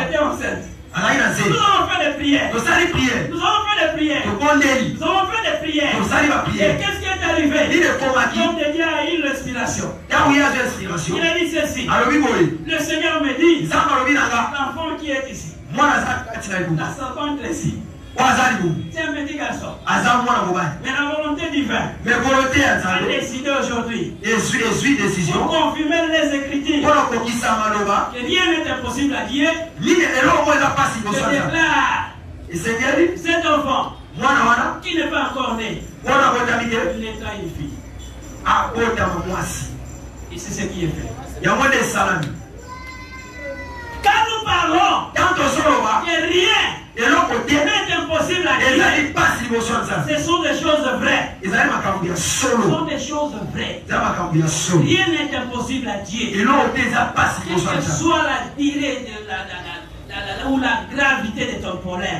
Speaker 1: était enceinte. Nous avons fait des prières. Nous avons fait des prières. Et qu'est-ce qui est arrivé? Comme Dieu a eu l'inspiration. Il a dit ceci. Le Seigneur me dit, l'enfant qui est ici, la serpente est ici. C'est un petit garçon. Mais la volonté divine a décidé aujourd'hui pour confirmer les Écritures que rien n'est impossible à Dieu. Je déclare cet enfant qui n'est pas encore né, il naîtra une fille. Et c'est ce qui est fait. Quand nous parlons que rien n'est impossible à Dieu, ce sont des choses vraies. Ce sont des choses vraies. Rien n'est impossible à Dieu. Quelle que soit la durée ou la gravité de ton problème.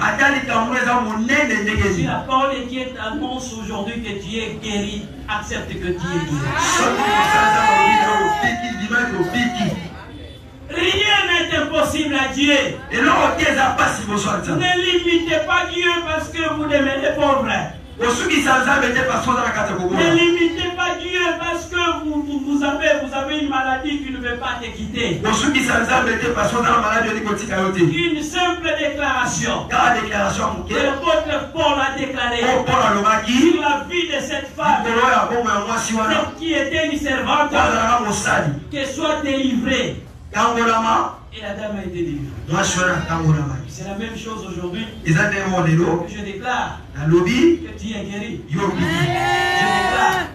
Speaker 1: Si la parole de Dieu t'annonce aujourd'hui que tu es guéri, accepte que tu es guéri. Rien n'est impossible à Dieu. Ne limitez pas Dieu parce que vous devenez pauvre. Ne limitez pas Dieu parce que vous avez une maladie qui ne veut pas te quitter. Une simple déclaration. Que l'apôtre Paul a déclaré sur la vie de cette femme, celle qui était une servante, qu'elle soit délivrée. Et la dame a été délivrée. C'est la même chose aujourd'hui. Je déclare que tu es guéri. Je déclare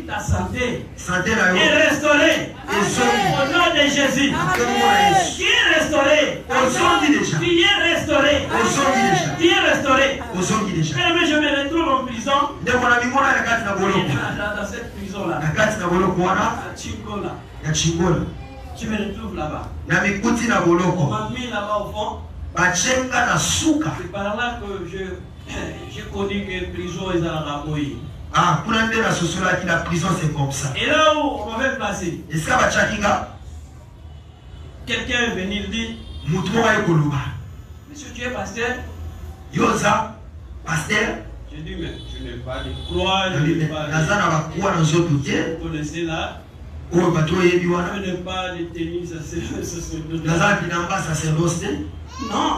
Speaker 1: ta santé est restaurée au nom de Jésus. Tu es restauré. Tu es restauré. Tu es restauré. Mais je me retrouve en prison. Dans cette prison-là. À Chingola. Tu me retrouves là-bas. On m'a mis là-bas au fond. C'est par là que j'ai connu que la prison est à la Raboï. Et là où on m'avait placé, quelqu'un est venu dire Monsieur, tu es pasteur?
Speaker 2: Yosa, pasteur.
Speaker 1: Je dis, mais je n'ai pas de croix, je n'ai pas de... Vous connaissez là? Je n'ai pas de tenue sacerdotale. Non.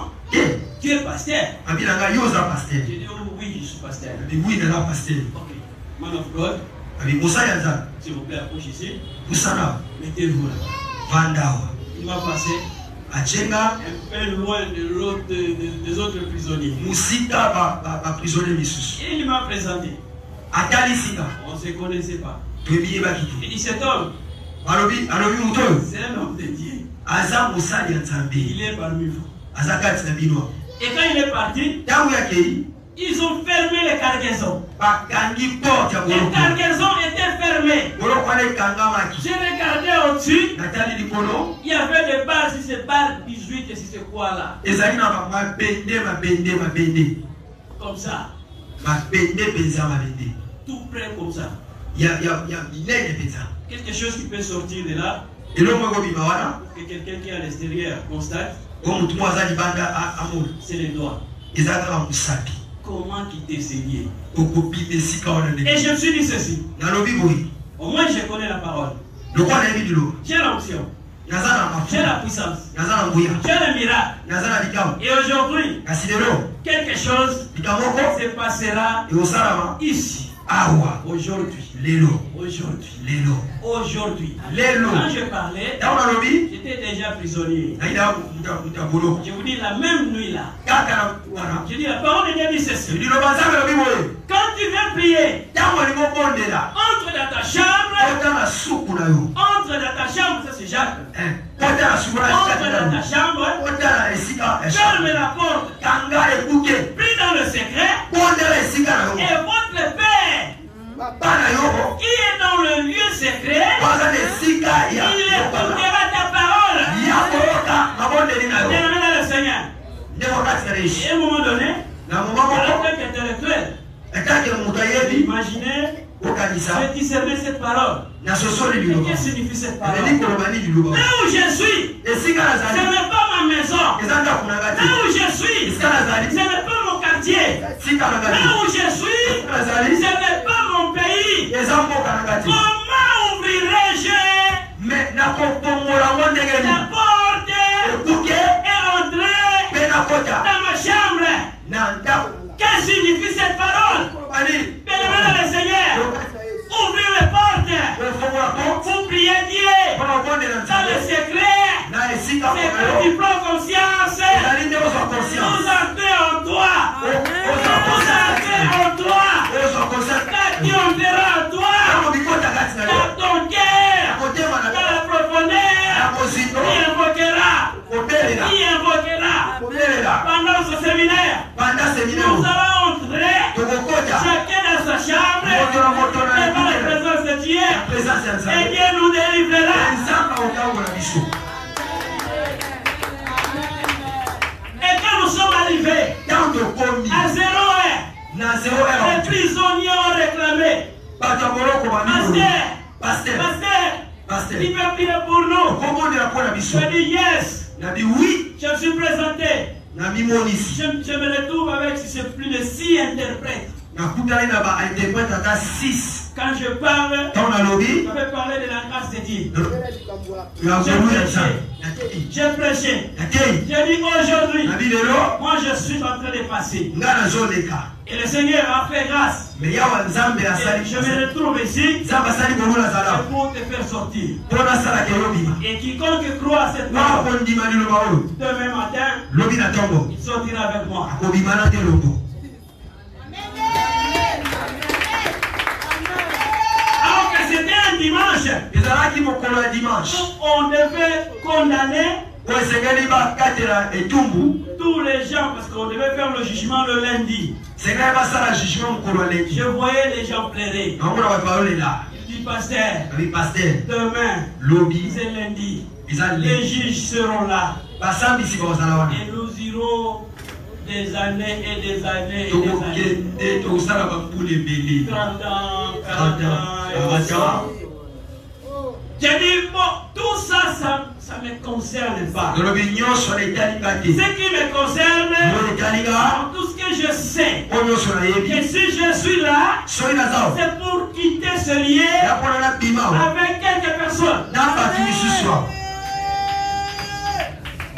Speaker 1: Tu es pasteur? Je dis, oh, oui, je suis pasteur.
Speaker 2: Oui, il est là, pasteur.
Speaker 1: Ok. Man of God. S'il vous plaît, approche ici. Mettez-vous là. Il m'a passé un peu loin des autres prisonniers. Et il m'a présenté. On ne se connaissait pas. Il dit, cet homme, c'est un homme de Dieu. Il est parmi vous. Et quand il est parti, ils ont fermé les cargaisons. Les cargaisons étaient fermées. J'ai regardé au-dessus. Il y avait des barres, si c'est barre 18 et si c'est quoi là. Comme ça. Tout près comme ça. Quelque chose qui peut sortir de là. Que quelqu'un qui est à l'extérieur constate. C'est les doigts. Comment quitter ces liens? Et je me suis dit ceci. Au moins je connais la parole. J'ai l'onction. J'ai la puissance. J'ai le miracle. Et aujourd'hui, quelque chose se passera ici. Aujourd'hui. Aujourd'hui. Quand je parlais, j'étais déjà prisonnier. Je vous dis la même nuit là. Je dis la parole de Dieu dit ceci. Quand tu viens prier, entre dans ta chambre. Entre dans ta chambre, ça c'est Jacques. Entre dans ta chambre. Ferme la porte. Prie dans le secret. Et votre Père qui est dans le lieu secret, il écoutera ta parole. Bien-aimé dans le Seigneur. Et à un moment donné, en tant qu'intellectuel, imaginez, j'ai discerné cette parole. Et qu'est-ce que signifie cette parole? Là où je suis, ce n'est pas ma maison. Là où je suis, ce n'est pas mon quartier. Là où je suis, ce n'est pas mon pays. Comment ouvrirai-je la porte et entrer dans ma chambre? Qu'est-ce que signifie cette parole? Bien-aimé dans le Seigneur, ouvrez les portes. Vous priez Dieu dans le secret. C'est quand tu prends conscience. Vous entrez en toi. Vous entrez en toi. Quand tu entreras en toi, dans ton cœur, dans la profondeur, qui invoquera pendant ce séminaire. Nous allons entrer chacun dans sa chambre devant la présence de Dieu, et Dieu nous délivrera. Et quand nous sommes arrivés à 0 heure, les prisonniers ont réclamé: Pasteur, il peut prier pour nous. Je dis yes. Je me suis présenté. Je me retrouve avec plus de 6 interprètes. Quand je parle, je vais parler de la grâce de Dieu. J'ai prêché. J'ai dit aujourd'hui, moi je suis en train de passer. Et le Seigneur a fait grâce. Et je me retrouve ici. C'est pour te faire sortir. Et quiconque croit à cette parole, demain matin, il sortira avec moi. Alors que c'était un dimanche, on devait condamner tous les gens, parce qu'on devait faire le jugement le lundi. Je voyais les gens pleurer. Il dit: Pasteur, demain, c'est lundi. Les juges seront là. Et nous irons des années et des années et des années. 30 ans, 40 ans. J'ai dit: bon, tout ça, ça ça ne me concerne pas.
Speaker 2: Ce qui me
Speaker 1: concerne, dans tout ce que je sais, que si je suis là, c'est pour quitter ce lieu avec quelques personnes.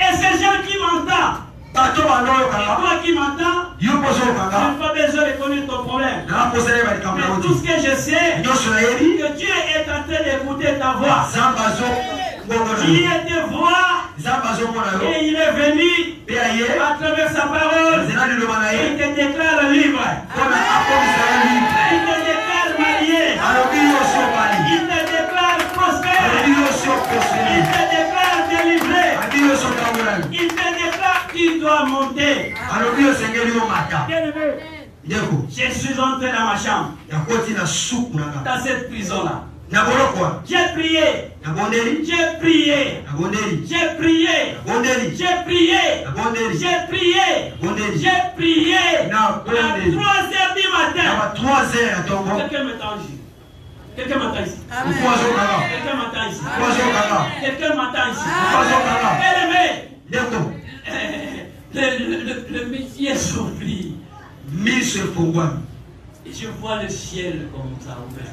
Speaker 1: Et ces gens qui m'entendent, et toi qui m'entends, je n'ai pas besoin de connaître ton problème. Mais tout ce que je sais, que Dieu est en train d'écouter ta voix. Il était voir et il est venu à travers sa parole. Il te déclare libre. Il te déclare marié. Il te déclare prospère. Il te déclare délivré. Il te déclare qu'il doit monter. Je suis entré dans ma chambre, dans cette prison-là. J'ai prié. J'ai prié. J'ai prié. J'ai prié. J'ai prié. J'ai prié. À 3h du matin. Quelqu'un m'entend ici. Quelqu'un m'entend ici. Quelqu'un m'entend ici. Quelqu'un m'entend ici. Le métier s'oublie. Et je vois le ciel comme ça ouvert.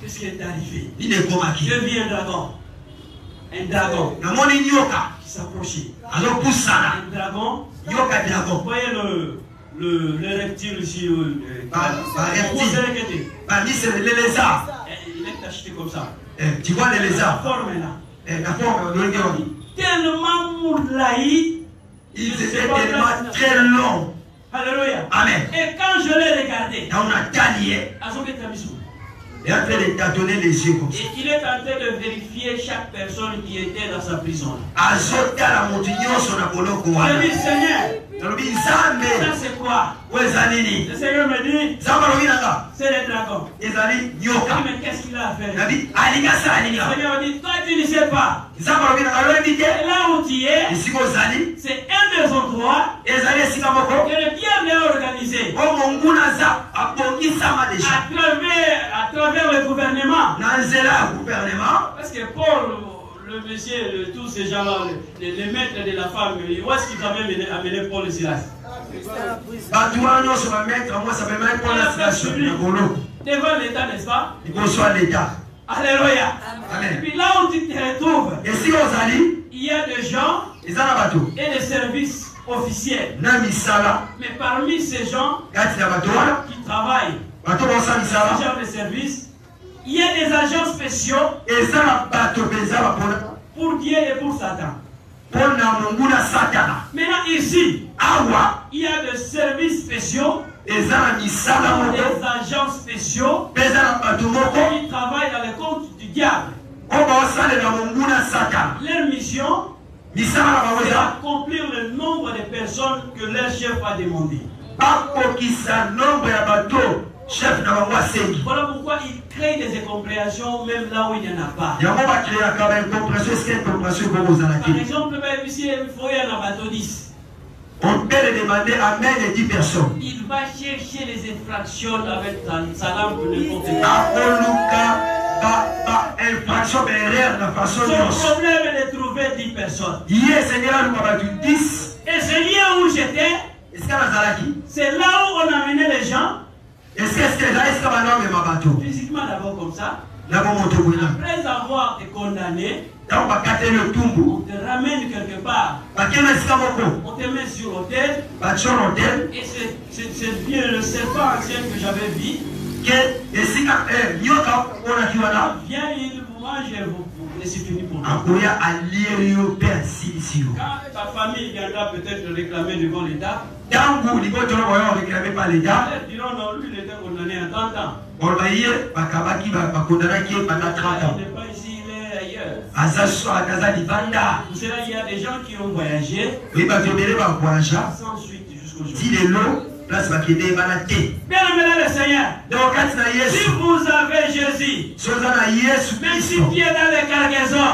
Speaker 1: Qu'est-ce qui est arrivé? Je vis un dragon. Un dragon qui s'approchait. Un dragon. Vous voyez le reptile ici.
Speaker 2: C'est les lézards.
Speaker 1: Il est acheté comme ça.
Speaker 2: Tu vois les lézards?
Speaker 1: La forme là. Tellement moulaï.
Speaker 2: Ils étaient tellement très longs.
Speaker 1: Alléluia.
Speaker 2: Amen.
Speaker 1: Et quand je l'ai regardé,
Speaker 2: il est en train de tâtonner les yeux comme ça.
Speaker 1: Et il est en train de vérifier chaque personne qui était dans sa prison. Je dis, Seigneur, ça c'est quoi? Le Seigneur me dit, c'est le dragon. Je dis, mais qu'est-ce qu'il a à faire? Le Seigneur me dit, toi tu ne sais pas. Et là où tu es, c'est un des endroits que le diable a organisé à travers le gouvernement. Parce que Paul, le monsieur, tous ces gens-là, les maîtres de la femme, où est-ce qu'ils avaient amené Paul et Silas? Devant l'État, n'est-ce pas? Alléluia.
Speaker 2: Amen.
Speaker 1: Et puis là où tu te retrouves, il y a des gens et des services officiels. Mais parmi ces gens qui travaillent dans ce genre de service, il y a des agents spéciaux pour Dieu et pour Satan. Maintenant ici, il y a des services spéciaux, des agents spéciaux qui travaillent dans le compte du diable. Leur mission, c'est d'accomplir le nombre de personnes que leur chef a demandé. Voilà pourquoi il crée des incompréhensions même là où il n'y en a pas. Par exemple, même ici, il faut y en avoir 10.
Speaker 2: On peut le demander à main de 10 personnes.
Speaker 1: Il va chercher les infractions avec sa lampe n'importe Son problème est de trouver 10 personnes. Et ce lieu où j'étais, c'est là où on amenait les gens. Physiquement d'abord comme ça. Après avoir été condamné, on te ramène quelque part. On te met sur l'autel. Et c'est bien le serpent ancien que j'avais vu. Viens, il vous mange et c'est fini pour nous. Quand ta famille viendra peut-être réclamer devant l'État, ils diront non, lui il était condamné à 30 ans. On n'est pas ici, il est ailleurs. Pour cela, il y a des gens qui ont voyagé sans suite jusqu'aujourd'hui. Bien aimé le Seigneur, si vous avez Jésus, même si tu es dans les cargaisons,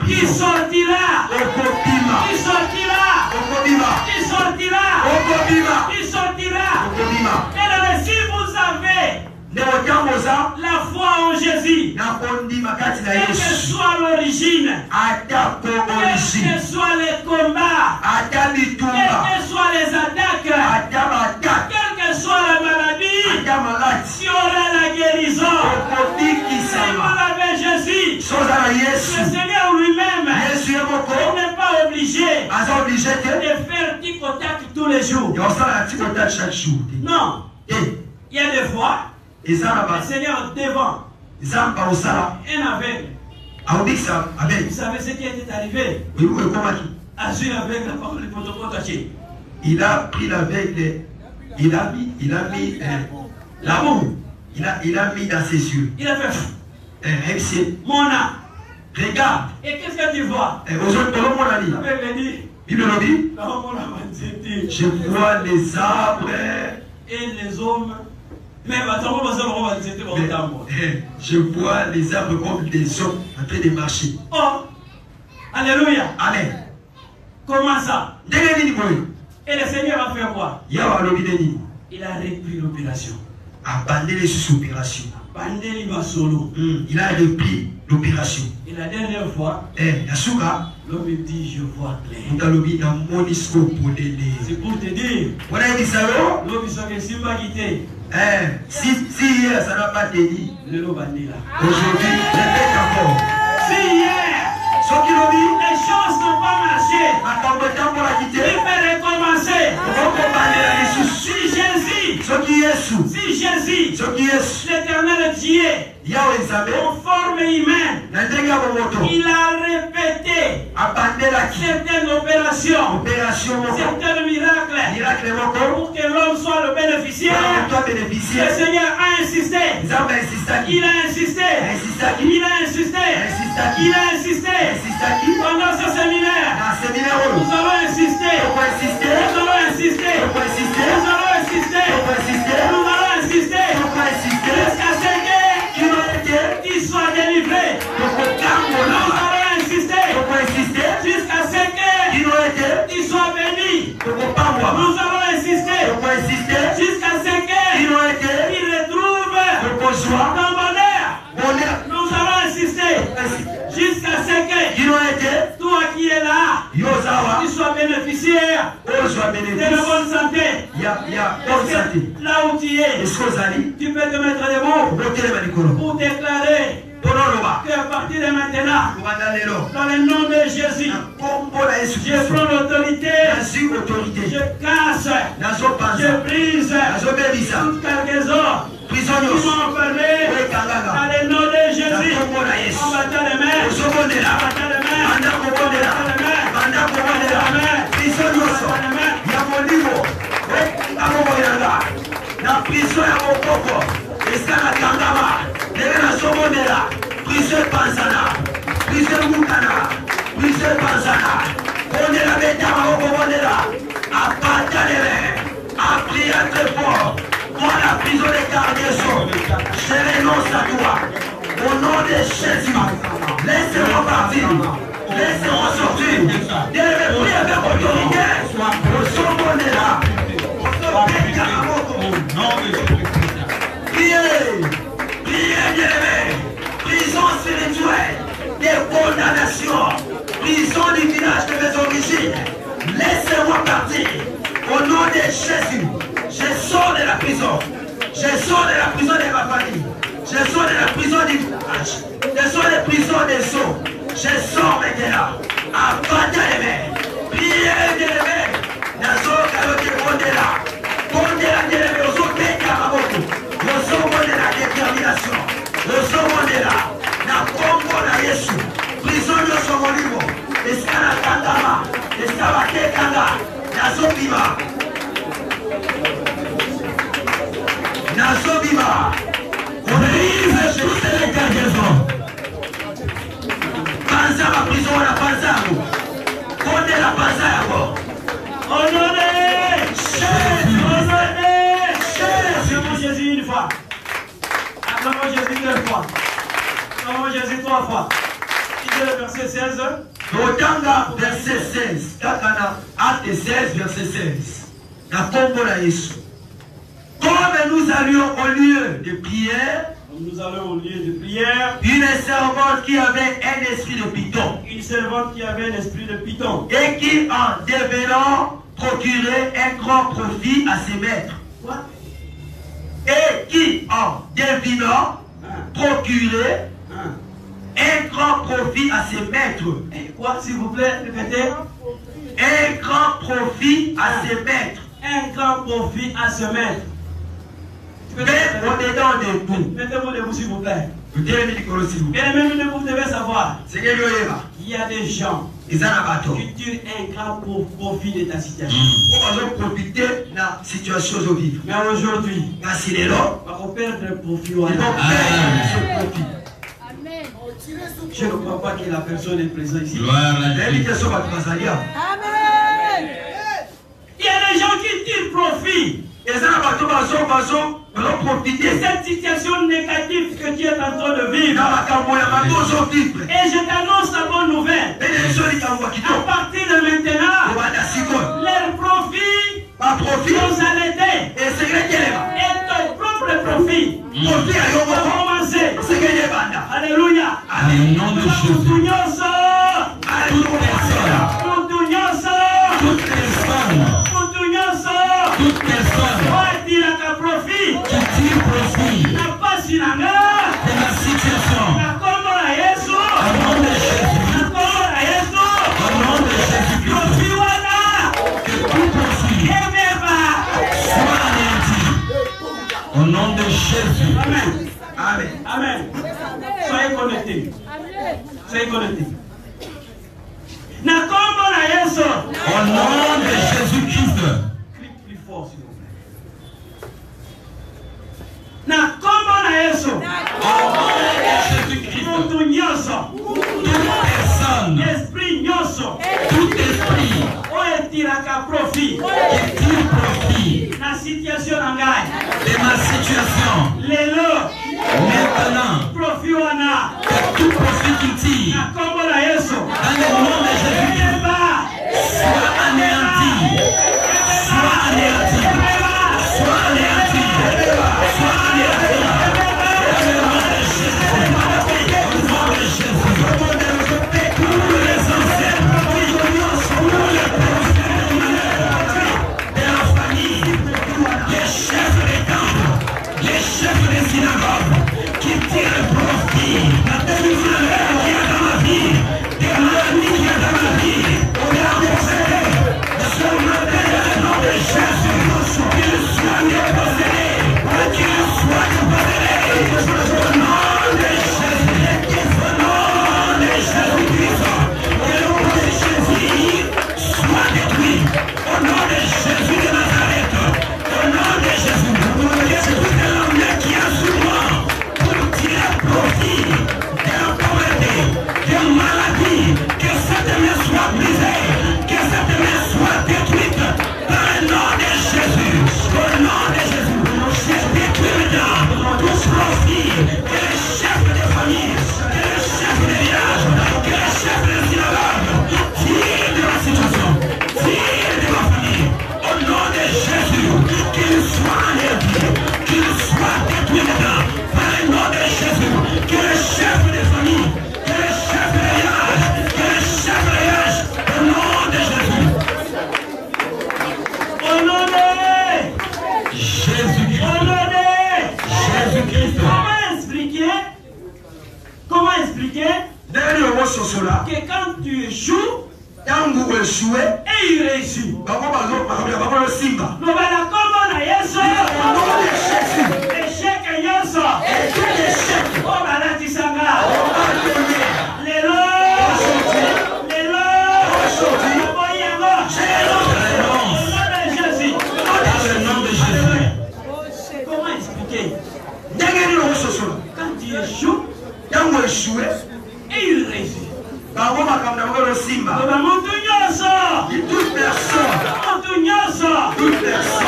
Speaker 1: il sortira. Il sortira. Il sortira. Il sortira. Bien aimé, si vous avez la foi en Jésus, Quelle que soit l'origine, quels que soient les combats, quelles que soient les attaques, quelle que soit la maladie, qui aura la guérison, seulement avec Jésus, le Seigneur lui-même, il n'est pas obligé de faire tic au tac tous les jours. Non. Il y a des fois, le Seigneur devant un aveugle. Vous savez ce qui était arrivé? Azul avec la parole du protocole caché.
Speaker 2: Il a pris l'aveugle, il a mis l'amour, il a mis dans ses yeux.
Speaker 1: Il a fait
Speaker 2: mon âme, regarde.
Speaker 1: Et qu'est-ce que tu vois? L'aveugle dit,
Speaker 2: je vois les arbres
Speaker 1: et les hommes. Mais
Speaker 2: je vois les arbres comme des hommes en train de marcher.
Speaker 1: Oh, alléluia.
Speaker 2: Amen.
Speaker 1: Comment ça? Et le Seigneur a fait quoi? Il a repris l'opération.
Speaker 2: Abandonné sous opération.
Speaker 1: Il
Speaker 2: a repris l'opération.
Speaker 1: Et la dernière fois, l'homme dit je vois clair. C'est pour te dire. L'homme s'est quitté.
Speaker 2: Si hier ça n'a pas tenu, aujourd'hui, répète encore.
Speaker 1: Si hier les choses n'ont pas marché, il peut recommencer. Si Jésus, l'éternel Dieu, en forme humaine, il a répété certaines opérations, certains miracles, pour que l'homme soit le bénéficiaire. Le Seigneur a insisté. Il a insisté. Il a insisté. Il a insisté. Pendant ce séminaire, nous allons insister. Nous allons insister. Nous allons insister. Nous allons insister. Jusqu'à ce qu'il soit délivré. Nous allons insister. Jusqu'à ce qu'il soit béni. Nous allons insister. Jusqu'à ce qu'il retrouve ton bonheur. Nous allons insister. Jusqu'à ce que toi qui es là, tu sois bénéficiaire de la bonne santé. Là où tu es, tu peux te mettre debout pour déclarer que à partir de maintenant, dans le nom de Jésus, je prends l'autorité, je casse, je brise toute cargaison qui m'ont enfermé. Dans le nom de Jésus, en battant les mains,
Speaker 2: la prison ya mokoko esala kangama ndenge nazomondela prison panzana prison mukana prison panzana bondela beta maboko bondela apatalele apria très fort moi la prison des gardiens je renonce à toi au nom de Jésus laissez-moi partir laissez-moi sortir de me prier avec autorité osomondela Priez, bien-aimés, prison spirituelle, des condamnations, prison du village de mes origines. Laissez-moi partir. Au nom de Jésus, je sors de la prison. Je sors de la prison de ma famille. Je sors de la prison du village. Je sors de la prison des eaux. Je sors maintenant. Abattez les mains. Priez, bien-aimés. Nazo Kayote Bondela. Bondela, bien-aimés, aux autres pays à Maboko. Nous sommes de la détermination. Nous sommes de la Congo na Yesu. Prison de son livre. Escala Kandama. Escala Kekanga. Nazobima. Nazobima. On brise toutes les cargaisons. Panza ma prison la panza. Konde la panza yako.
Speaker 1: Honoré. Acclamons Jésus une fois. Acclamons Jésus deux fois. Acclamons Jésus trois fois. Lisez le verset 16.
Speaker 2: Otanga verset 16. Takana acte 16 verset 16. Na Congo la Yesu. Comme nous allions au lieu de prière,
Speaker 1: Nous allons au lieu de prière.
Speaker 2: Une servante qui avait un esprit de python.
Speaker 1: Une servante qui avait un esprit de python.
Speaker 2: Et qui, en devenant, procurait un grand profit à ses maîtres.
Speaker 1: Quoi?
Speaker 2: Et qui, en devinant, procurait un grand profit à ses maîtres.
Speaker 1: Et quoi, s'il vous plaît, répétez.
Speaker 2: Un grand profit à ses maîtres.
Speaker 1: Un grand profit à se mettre.
Speaker 2: Mais au-dedans de tout.
Speaker 1: Mettez-vous debout, s'il vous plaît.
Speaker 2: Bien aimé,
Speaker 1: vous devez savoir.
Speaker 2: c'est que
Speaker 1: Il y a des gens
Speaker 2: qui
Speaker 1: tirent un grand profit de ta situation.
Speaker 2: On va profiter de la situation de vivre.
Speaker 1: Mais aujourd'hui,
Speaker 2: on va
Speaker 1: perdre le profit.
Speaker 2: Ils vont perdre ce profit.
Speaker 1: Je ne crois pas que la personne est présente ici.
Speaker 2: Amen.
Speaker 1: Il y a des gens qui tirent profit.
Speaker 2: Et ça, profiter
Speaker 1: de cette situation négative que tu es en train de vivre. Et je t'annonce la bonne nouvelle. À partir de maintenant, leur profit vont s'arrêter. Et ton propre profit va commencer. Alléluia.
Speaker 3: Nom de Jésus. Toute personne qui tire profit de ma situation, au nom de Jésus, au nom de Jésus-Christ, que tout profit soit anéanti. Au nom de Jésus.
Speaker 1: Amen.
Speaker 2: Amen.
Speaker 1: Amen. Soyez connectés. Soyez connectés. Au
Speaker 3: nom de Jésus-Christ.
Speaker 1: Clique plus fort, s'il vous plaît. Na kombo na Yesu.
Speaker 3: Au nom de Jésus-Christ.
Speaker 1: Mutu nyonso.
Speaker 3: Toute personne.
Speaker 1: Esprit nyonso.
Speaker 3: Tout esprit.
Speaker 1: Oyo etiraka profit.
Speaker 3: Qui tire profit
Speaker 1: Na situation na ngai.
Speaker 3: de ma situation.
Speaker 1: Lelo.
Speaker 3: Maintenant.
Speaker 1: Profit wana.
Speaker 3: Que tout profit qui tire.
Speaker 1: Na kombo na Yesu.
Speaker 3: Dans le nom de Jésus-Christ. Soit anéanti. Soit anéanti. Soit anéanti. Soit anéanti. Qui tire profit de tout malheur qu'il y a dans ma vie, des maladies qu'il y a dans ma vie, au nom de ce matin, au nom de Jésus, qu'il soit dépossédé, qu'il soit dépossédé, au nom de Jésus, au nom de Jésus-Christ, que le nom de Jésus soit détruit, au nom de Jésus de Nazareth, au nom de Jésus, que tout l'homme qui a sur moi, profit de la pauvreté, de maladie, que cette main soit brisée, que cette main soit détruite dans le nom de Jésus. Au nom de Jésus, je détruis maintenant tout profit que les chefs de famille, que les chefs de village, que les chefs de synagogue tirent de ma situation, tirent de ma famille. Au nom de Jésus, qu'il soit anéanti, qu'il soit détruit maintenant. Par le nom de Jésus, que le chef de famille, que le chef de village, que le chef de village, au nom de Jésus.
Speaker 1: Au nom de
Speaker 3: Jésus-Christ.
Speaker 1: Au nom de
Speaker 3: Jésus-Christ.
Speaker 1: Comment expliquer que quand tu échoues, et il réussit. No bana kombo na Yesu. Échec nyonso. Oh balatisanga. Lelo. Oboyango. Au nom de Jésus. Comment expliquer? Quand tu échoues, et il réussit. Toute personne.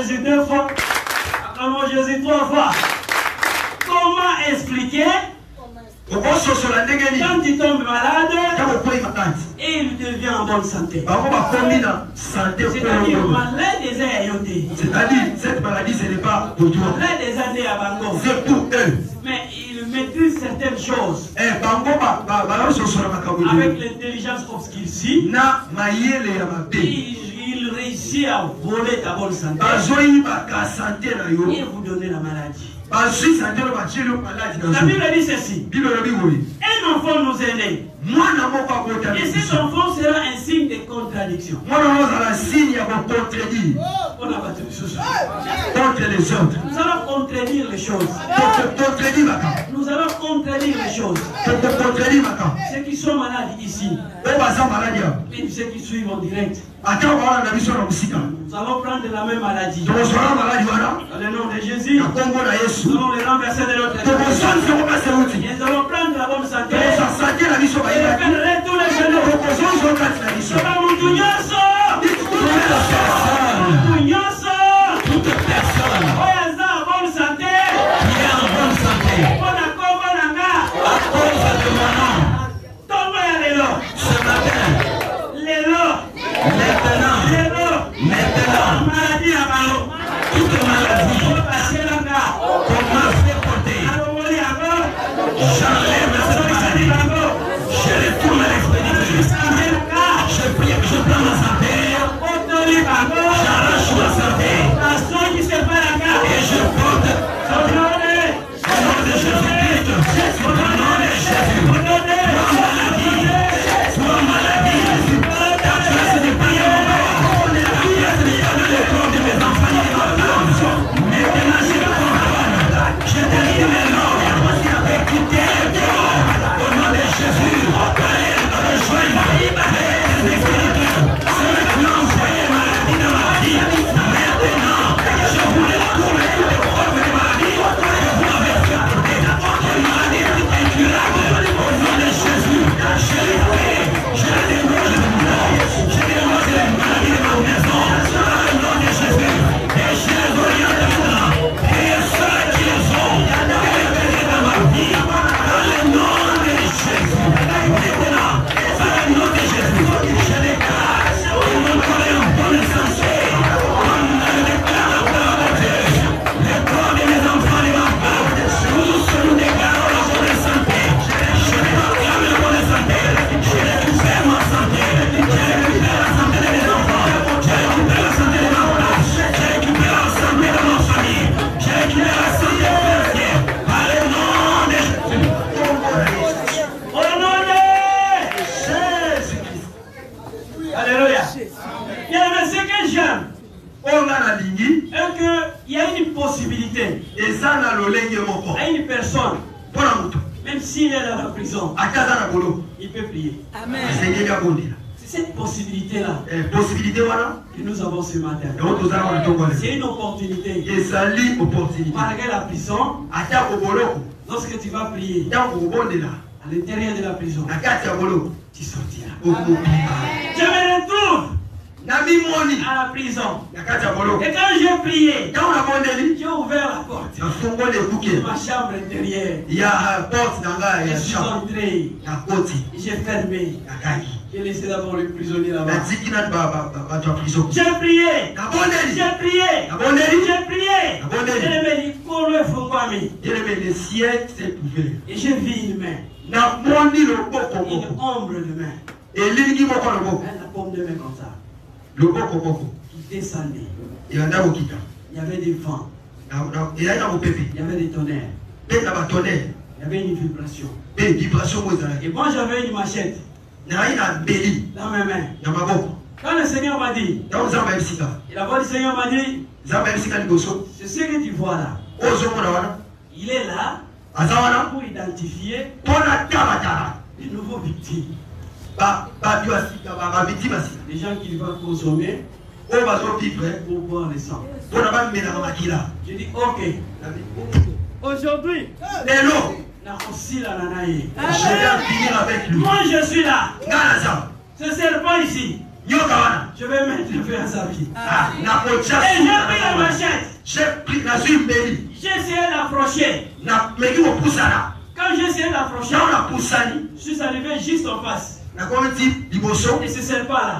Speaker 1: Jésus 2 fois. Acclamons Jésus 3 fois. Comment expliquer quand il tombe malade et il devient en bonne santé? C'est-à-dire
Speaker 2: c'est-à-dire cette maladie ce n'est pas pour toi, c'est pour eux.
Speaker 1: Mais il maîtrise certaines choses avec l'intelligence obscurcie. Il réussit à voler ta bonne santé et vous donner la maladie. La Bible dit ceci. Un enfant nous est né. Et cet enfant sera un signe de contradiction.
Speaker 2: Contre les autres.
Speaker 1: Nous allons contredire les choses. Nous allons contredire les choses. Ceux qui sont malades ici et ceux qui suivent en direct, nous allons prendre la même maladie. Dans le nom de Jésus, nous allons les renverser de notre esprit. Nous allons prendre la bonne santé et faire tous les genoux. Toute personne qui est en bonne santé, à cause de mon nom, ce matin, maintenant, toute maladie qu'on m'a fait porter, j'enlève cette maladie, je retourne à l'expédition, je prends ma santé, j'arrache ma santé, et je porte au nom de Jésus-Christ, au nom de Jésus, toi maladie, ta place de prière, la place de le corps de mes enfants, maintenant je le comprends, je te dis les noms, écoutez le corps, au nom de Jésus, rejoigne les espériteurs, ceux qui ont envoyé maladie dans ma vie, maintenant je vous les tourne, les formes de maladie, que vous m'avez fait porter, les maladies incurables, au nom de Jésus, je les fais, je les démonte de mon nom, je démonte les maladies de ma maison, dans le nom de Jésus, et je les oriente maintenant, et ceux qui les ont, révélés dans ma vie, dans le nom de Jésus, maintenant, dans le nom de Jésus, je déclare que mon corps est en bonne santé, comme je déclare la parole de Dieu, le corps de mes enfants et ma femme, nous déclarons la bonne santé, je proclame la bonne santé, je récupère ma santé, je récupère la santé de mes enfants, je récupère la santé de ma femme, je récupère la santé de ma famille, je récupère la santé financière, par le nom de Jésus. Au nom de Jésus-Christ. Alléluia. Il y a un ce que j'aime. Et qu'il y a une possibilité à une personne, même s'il est dans la prison, il peut prier.
Speaker 3: Amen.
Speaker 1: C'est cette possibilité-là que nous avons ce matin. C'est une opportunité. Malgré la prison, lorsque tu vas prier à l'intérieur de la prison, tu sortiras. Je me retrouve à la prison. Et quand j'ai prié, j'ai ouvert la porte de ma chambre intérieure. Je suis entré. J'ai fermé. J'ai laissé d'abord le prisonnier là-bas. J'ai prié. J'ai prié. J'ai prié. Et il m'a dit, qu'on le faut pas. Et j'ai vu une main. Une ombre de main. La paume de main comme ça. Qui descendait. Il y avait des vents. Il y avait des tonnerres. Il y avait une vibration. Et moi j'avais une machette dans mes mains. Quand le Seigneur m'a dit, et la voix du Seigneur m'a dit, c'est ce que tu vois là. Il est là pour identifier les nouveaux victimes. Les gens qui vont consommer pour boire le sang. Je dis ok. Aujourd'hui, je vais finir avec lui. Moi je suis là. Ce serpent ici, Je vais mettre le feu à sa vie.
Speaker 2: Et
Speaker 1: j'ai pris la machette.
Speaker 2: J'ai
Speaker 1: essayé d'approcher. Quand j'ai essayé d'approcher, je suis arrivé juste en face. Et ce serpent-là,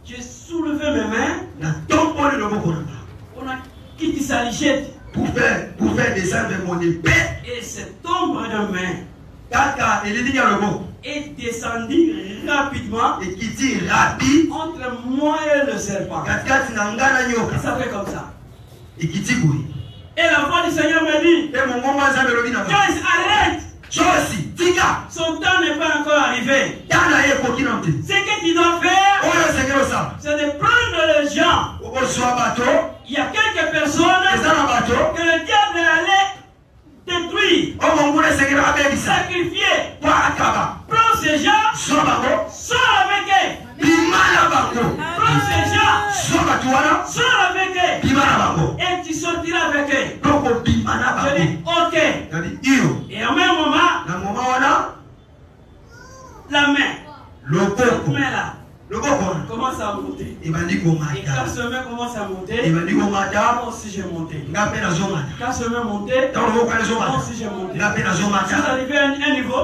Speaker 1: j'ai soulevé mes mains. On a quitté sa lichette.
Speaker 2: Pour faire descendre mon épée.
Speaker 1: Et cette ombre de main est descendu rapidement
Speaker 2: et qui dit rapide
Speaker 1: entre moi et le serpent. Et ça fait comme ça.
Speaker 2: Et qui dit oui.
Speaker 1: Et la voix du Seigneur me dit, Joyce, arrête. Son temps n'est pas encore arrivé. Ce que tu dois faire, c'est de prendre les gens. Il y a quelques personnes que le diable est allé détruire, sacrifier. Prends ces gens, sors avec eux. Prends ces gens, sors avec eux. Et tu sortiras avec eux. Je dis ok. Et en même moment, la main, cette main là, commence à monter. Et quand ce main commence à monter, moi aussi j'ai monté. Quand ce main montait, moi aussi j'ai monté. Je suis arrivé à un niveau,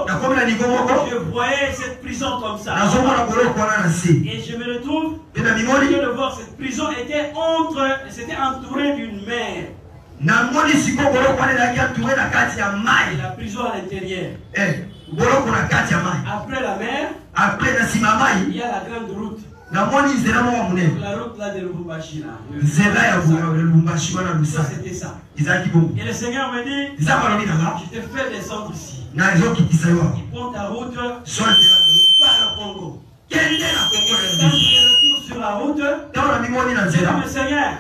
Speaker 1: je voyais cette prison comme ça. Et je me retrouve, je de voir cette prison était entourée d'une mer. Et la prison à l'intérieur. Après la mer, il y a la grande route. La route là de Lubumbashi. C'était ça. Et le Seigneur me dit, je te fais descendre ici. Il prend ta route par le Congo. Quand je retourne sur la route, je dis, mais Seigneur,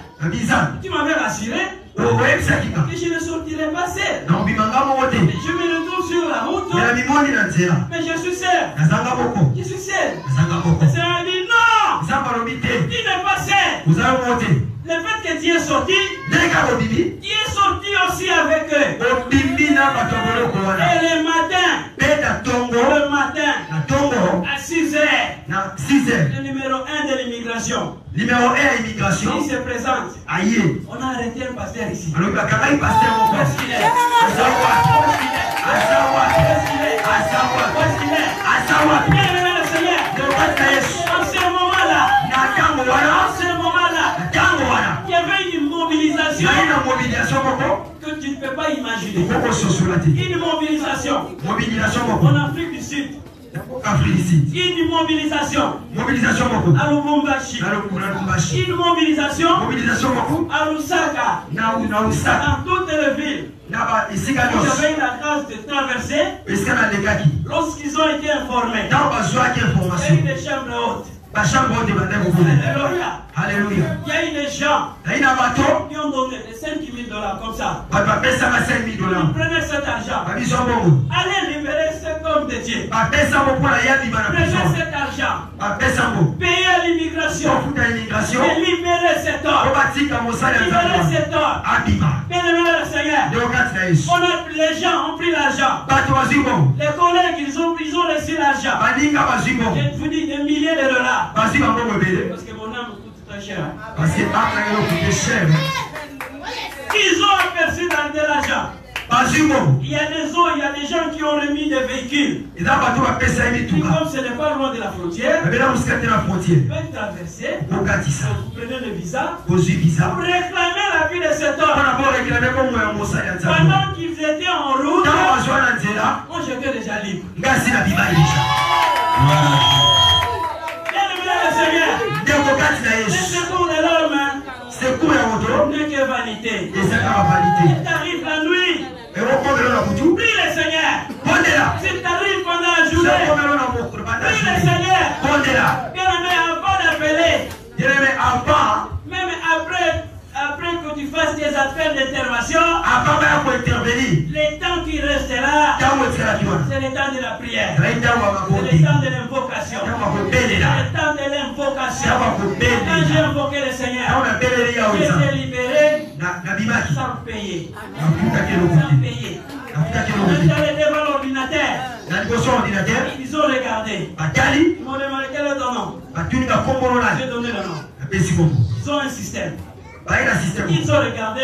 Speaker 1: tu m'avais rassuré que je ne sortirais pas seul. Je me retrouve sur la route, mais je suis seul. Je suis seul. Le Seigneur dit non, tu n'es pas seul. Le fait que tu es sorti aussi avec eux. Et le matin, à 6 heures, le numéro 1 de l'immigration, il se présente. On a arrêté un pasteur ici. En ce moment-là, il y avait une mobilisation que tu ne peux pas imaginer. Une mobilisation en Afrique du Sud. Une mobilisation à Lubumbashi. Une mobilisation à Lusaka. Dans toutes les villes. J'avais eu la grâce de traverser. Lorsqu'ils ont été informés, il y a eu des chambres hautes. Alléluia. Il y a eu des gens qui ont donné des $5 000 comme ça. Ils prenaient cet argent. Allez libérer cet homme de Dieu. Prenez cet argent. Payez l'immigration. Et libérez cet homme. Libérez cet homme. Bien-aimé le Seigneur. Les gens ont pris l'argent. Les collègues, ils ont reçu l'argent. Je vous dis des milliers de dollars. Parce que mon âme coûte très cher. Ils ont aperçu dans de l'argent. Il y a des gens qui ont remis des véhicules. Et comme ce n'est pas loin de la frontière, vous pouvez traverser, vous prenez le visa, vous réclamez la vie de cet homme. Pendant qu'ils étaient en route, moi j'étais déjà libre. Le secours de l'homme n'est que vanité. Il t'arrive la nuit. Prie le Seigneur. S'il t'arrive pendant la journée, prie le Seigneur. Bien-aimé, avant d'appeler, même après que tu fasses tes affaires d'intervention, le temps qui restera, c'est le temps de la prière. C'est le temps de l'invocation. C'est le temps de l'invocation. Quand j'ai invoqué le Seigneur, j'ai été libéré sans payer. Sans payer. Quand j'allais devant l'ordinateur, ils ont regardé. Ils m'ont demandé quel est ton nom. J'ai donné le nom. Ils ont un système. Ils ont regardé.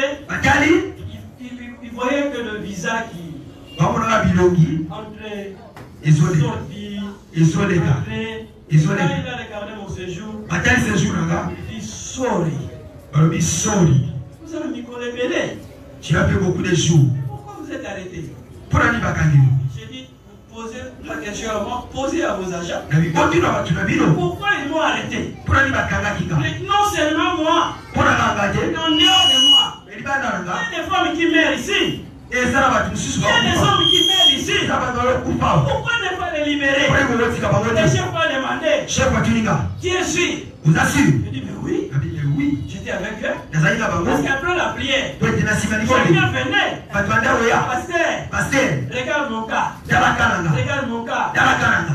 Speaker 1: Ils voyaient que le visa qui entrait, sorti, entrait. Quand il a regardé mon séjour, il dit sorry. Vous avez mis Kolebele.
Speaker 2: Tu as fait beaucoup de jours.
Speaker 1: Pourquoi vous êtes arrêté?
Speaker 2: J'ai
Speaker 1: dit, posez la question à moi, posez à vos agents.
Speaker 2: Pourquoi
Speaker 1: ils m'ont arrêté? Non seulement moi, en dehors de moi. Il y a des femmes qui meurent ici. Il y a des hommes qui meurent ici. Pourquoi ne pas les libérer? Les chefs vont demander, qui est sûr? Je dis, mais oui. J'étais avec eux. Parce qu'après la prière, chacun venait. Pasteur, regarde mon cas. Regarde mon cas.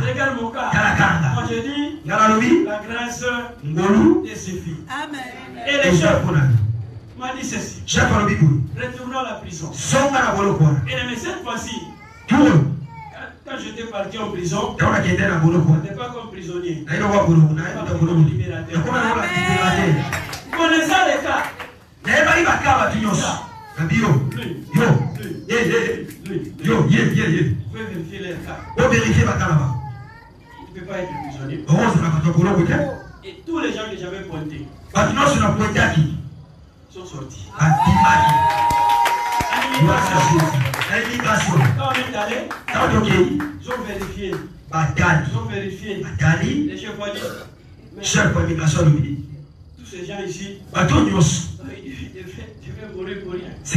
Speaker 1: Regarde mon cas. Moi je dis, la grâce te suffit. Amen. Et les chefs m'a dit ceci. Retournons à la prison. Et mais cette fois-ci, quand j'étais parti en prison, je n'étais pas comme prisonnier. Pas comme libérateur. Connaissant les cas. Vous pouvez vérifier les cas. Il ne peut pas être prisonnier. Et tous les gens que j'avais pointés sont sortis. Quand on est allé, ils ont vérifié. Les chefs ont dit, tous ces gens ici, je vais mourir pour rien. Parce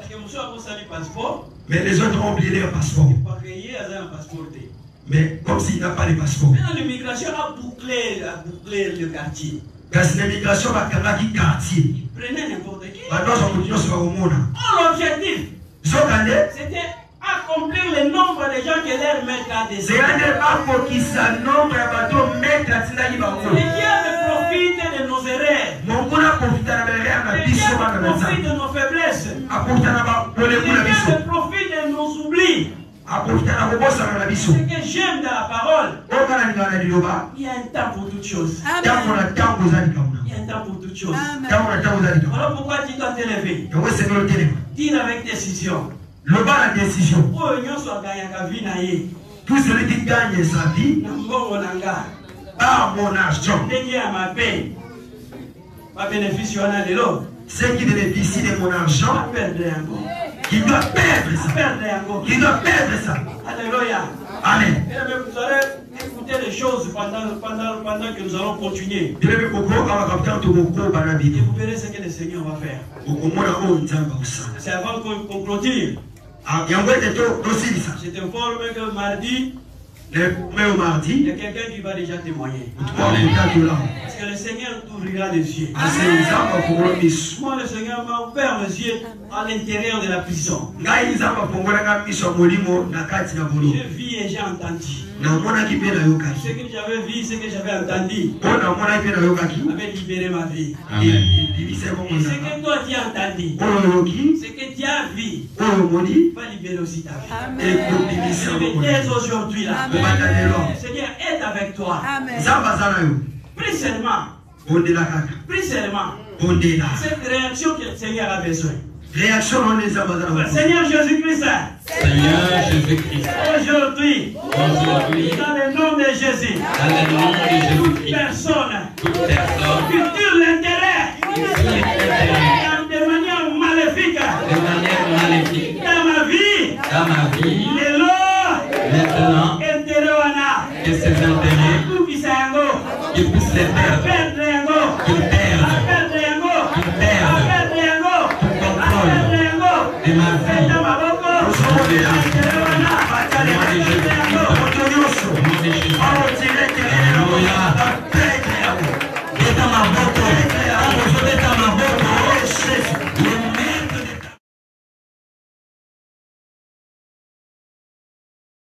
Speaker 1: que monsieur a posé le passeport.
Speaker 2: Mais les autres ont oublié leur passeport. Mais comme s'il n'a pas de passeport.
Speaker 1: Maintenant l'immigration a bouclé le quartier.
Speaker 2: Parce que l'immigration va faire un quartier.
Speaker 1: Prenez n'importe qui.
Speaker 2: L'objectif,
Speaker 1: c'était accomplir le nombre de gens que leur maître a décidé. Et Dieu profite de nos erreurs. Dieu profite de nos faiblesses. Dieu profite de nos oublis. Ce que j'aime dans la parole, il y a un temps pour toutes choses. Il y a un temps pour toutes choses. Voilà pourquoi tu dois t'élever. Dis avec décision.
Speaker 2: Tout celui qui gagne sa vie par mon argent, ceux qui bénéficient de mon argent, qui doit perdre ça.
Speaker 1: Alléluia.
Speaker 2: Amen.
Speaker 1: Vous allez écouter les choses pendant que nous allons continuer.
Speaker 2: Et
Speaker 1: vous verrez ce que le Seigneur va faire. C'est avant qu'on clôture. Je t'informe que mardi, il y a quelqu'un qui va déjà témoigner. Parce que le Seigneur t'ouvrira les yeux. Moi, le Seigneur m'a ouvert les yeux à l'intérieur de la prison. J'ai vu et j'ai entendu. Ce que j'avais vu, ce que j'avais entendu avait libéré ma vie. Et ce que toi tu as entendu, ce que tu as vu, va libérer aussi ta vie. Et dès aujourd'hui là, Seigneur est avec toi. Prie seulement. Cette réaction que le Seigneur a besoin. Seigneur Jésus-Christ. Aujourd'hui, dans le nom de Jésus, toute personne qui tire l'intérêt de manière maléfique dans ma vie,
Speaker 3: maintenant, que ces intérêts qui puissent les perdre.